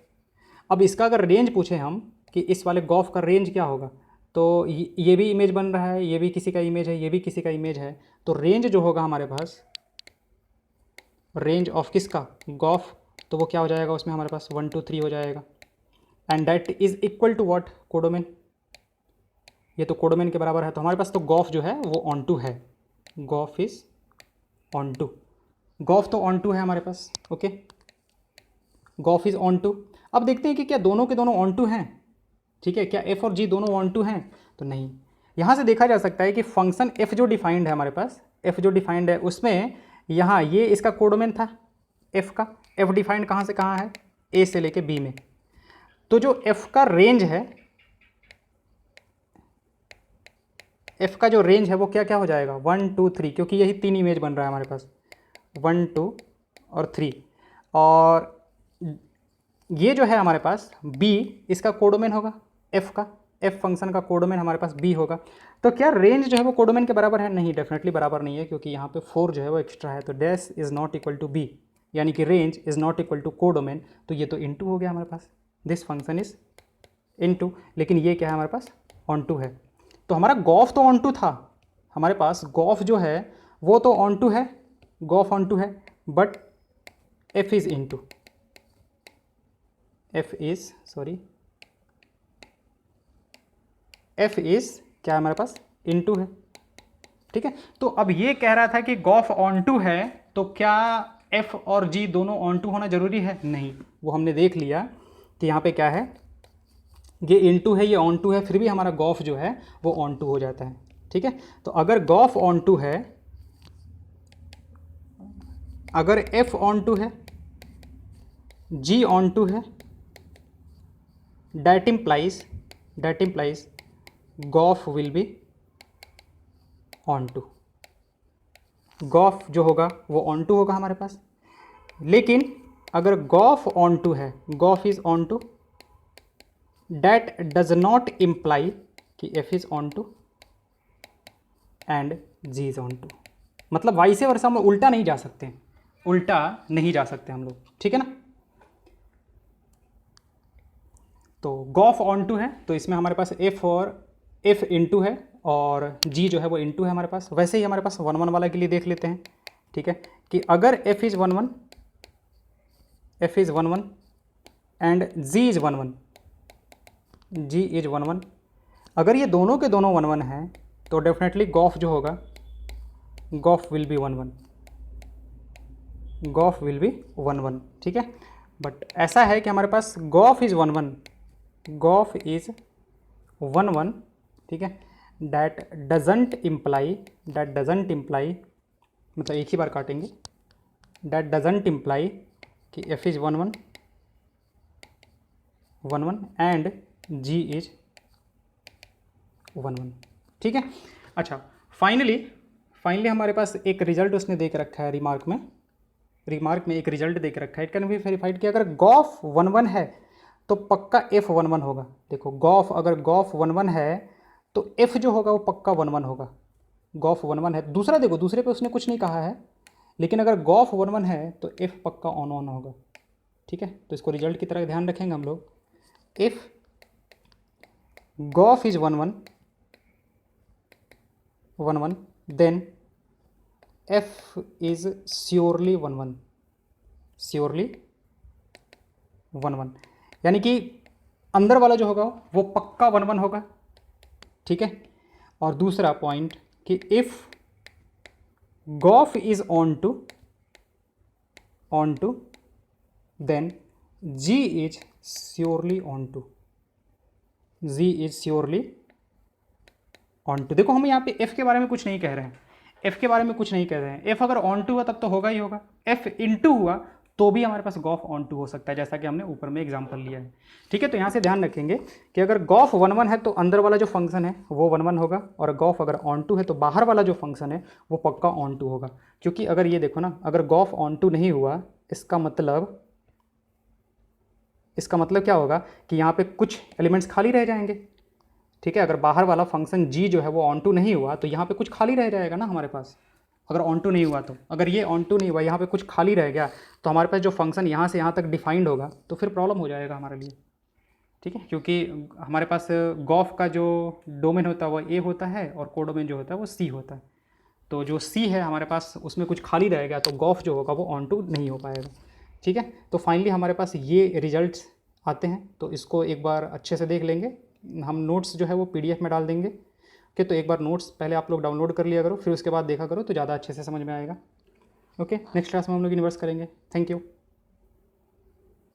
अब इसका अगर रेंज पूछे हम कि इस वाले गॉफ का रेंज क्या होगा, तो ये भी इमेज बन रहा है, ये भी किसी का इमेज है, ये भी किसी का इमेज है, तो रेंज जो होगा हमारे पास, रेंज ऑफ किसका, गॉफ, तो वो क्या हो जाएगा उसमें हमारे पास 1 2 3 हो जाएगा, and that is equal to what, codomain. ये तो कोडोमेन के बराबर है, तो हमारे पास तो गॉफ जो है वो ऑन टू है, gof is onto, gof तो ऑन टू है हमारे पास, okay. Gof is onto. अब देखते हैं कि क्या दोनों के दोनों ऑन टू हैं, ठीक है, क्या एफ और जी दोनों ऑन टू हैं, तो नहीं। यहाँ से देखा जा सकता है कि फंक्शन एफ जो डिफाइंड है हमारे पास, एफ जो डिफाइंड है उसमें यहाँ ये इसका कोडोमेन था एफ का। एफ डिफाइंड कहाँ से कहाँ है, ए से लेके बी में। तो जो एफ का रेंज है, एफ का जो रेंज है वो क्या क्या हो जाएगा, 1 2 3, क्योंकि यही 3 इमेज बन रहा है हमारे पास, 1 2 और 3। और ये जो है हमारे पास बी, इसका कोडोमेन होगा एफ का, एफ फंक्शन का कोडोमेन हमारे पास बी होगा। तो क्या रेंज जो है वो कोडोमेन के बराबर है, नहीं, डेफिनेटली बराबर नहीं है, क्योंकि यहाँ पे 4 जो है वो एक्स्ट्रा है। तो dash is not equal to B, यानी कि range is not equal to codomain. तो ये तो इनटू हो गया हमारे पास, दिस फंक्शन इज इनटू, लेकिन ये क्या है हमारे पास, ऑन टू है। तो हमारा गॉफ तो ऑन टू था, हमारे पास गॉफ जो है वो तो ऑन टू है, गॉफ ऑन टू है, but F is into, F is F is क्या है हमारे पास, इनटू है, ठीक है। तो अब ये कह रहा था कि गॉफ ऑन टू है, तो क्या एफ और जी दोनों ऑन टू होना जरूरी है, नहीं। वो हमने देख लिया कि यहाँ पे क्या है, ये इनटू है, ये ऑन टू है, फिर भी हमारा गॉफ जो है वो ऑन टू हो जाता है, ठीक है। तो अगर गॉफ ऑन टू है, अगर एफ ऑन टू है, जी ऑन टू है, that implies gof will be onto. Gof जो होगा वो ऑन टू होगा हमारे पास। लेकिन अगर गॉफ ऑन टू है, gof is onto, that does not imply कि F is onto and ji is onto. मतलब वाइस वर्सा हम उल्टा नहीं जा सकते, उल्टा नहीं जा सकते हम लोग, ठीक है ना। तो गॉफ ऑन टू है, तो इसमें हमारे पास एफ और एफ इनटू है और जी जो है वो इनटू है हमारे पास। वैसे ही हमारे पास 1 1 वाला के लिए देख लेते हैं, ठीक है, कि अगर f is 1 1, f is 1 1 and g is 1 1, g is 1 1, अगर ये दोनों के दोनों 1 1 हैं तो डेफिनेटली गॉफ जो होगा, gof will be 1 1, gof will be 1 1, ठीक है। बट ऐसा है कि हमारे पास गॉफ इज़ 1 1, गॉफ इज़ 1 1, ठीक है, दैट डजेंट इम्प्लाई, मतलब एक ही बार काटेंगे, दैट डजेंट इम्प्लाई कि f is 1 1 1 1 and ji is 1 1, ठीक है। अच्छा, फाइनली हमारे पास एक रिजल्ट उसने दे के रखा है, रिमार्क में एक रिजल्ट दे के रखा है, इट कैन बी वेरीफाइड कि अगर गॉफ 1 1 है तो पक्का एफ 1 1 होगा। देखो गॉफ, अगर गॉफ 1 1 है तो एफ जो होगा वो पक्का 1 1 होगा। गॉफ 1 1 है, दूसरा देखो, दूसरे पे उसने कुछ नहीं कहा है, लेकिन अगर गॉफ 1 1 है तो एफ पक्का ऑन होगा, ठीक है। तो इसको रिजल्ट की तरह ध्यान रखेंगे हम लोग। If gof is 1 1 1 1 then f is surely 1 1, surely 1 1, यानी कि अंदर वाला जो होगा वो पक्का 1 1 होगा, ठीक है। और दूसरा पॉइंट कि if gof is onto then g is surely onto, g is surely onto. देखो हम यहाँ पे एफ के बारे में कुछ नहीं कह रहे हैं, एफ के बारे में कुछ नहीं कह रहे हैं। एफ अगर ऑन टू हुआ तब तो होगा ही होगा, एफ इनटू हुआ तो भी हमारे पास गॉफ ऑन टू हो सकता है, जैसा कि हमने ऊपर में एग्जांपल लिया है, ठीक है। तो यहाँ से ध्यान रखेंगे कि अगर गॉफ 1 1 है तो अंदर वाला जो फंक्शन है वो 1 1 होगा, और गॉफ अगर ऑन टू है तो बाहर वाला जो फंक्शन है वो पक्का ऑन टू होगा। क्योंकि अगर ये देखो ना, अगर गॉफ ऑन टू नहीं हुआ, इसका मतलब क्या होगा कि यहाँ पे कुछ एलिमेंट्स खाली रह जाएंगे, ठीक है। अगर बाहर वाला फंक्शन जी जो है वो ऑन टू नहीं हुआ तो यहाँ पे कुछ खाली रह जाएगा ना हमारे पास, अगर ऑन टू नहीं हुआ तो। अगर ये ऑन टू नहीं हुआ, यहाँ पे कुछ खाली रह गया, तो हमारे पास जो फंक्शन यहाँ से यहाँ तक डिफाइंड होगा तो फिर प्रॉब्लम हो जाएगा हमारे लिए, ठीक है। क्योंकि हमारे पास गॉफ का जो डोमेन होता है वो ए होता है और कोडोमेन जो होता है वो सी होता है। तो जो सी है हमारे पास उसमें कुछ खाली रहेगा तो गॉफ जो होगा वो ऑन टू नहीं हो पाएगा, ठीक है। तो फाइनली हमारे पास ये रिजल्ट्स आते हैं, तो इसको एक बार अच्छे से देख लेंगे। हम नोट्स जो है वो PDF में डाल देंगे, ओके। तो एक बार नोट्स पहले आप लोग डाउनलोड कर लिया करो, फिर उसके बाद देखा करो तो ज़्यादा अच्छे से समझ में आएगा, ओके। नेक्स्ट क्लास में हम लोग यूनिवर्स करेंगे। Thank you.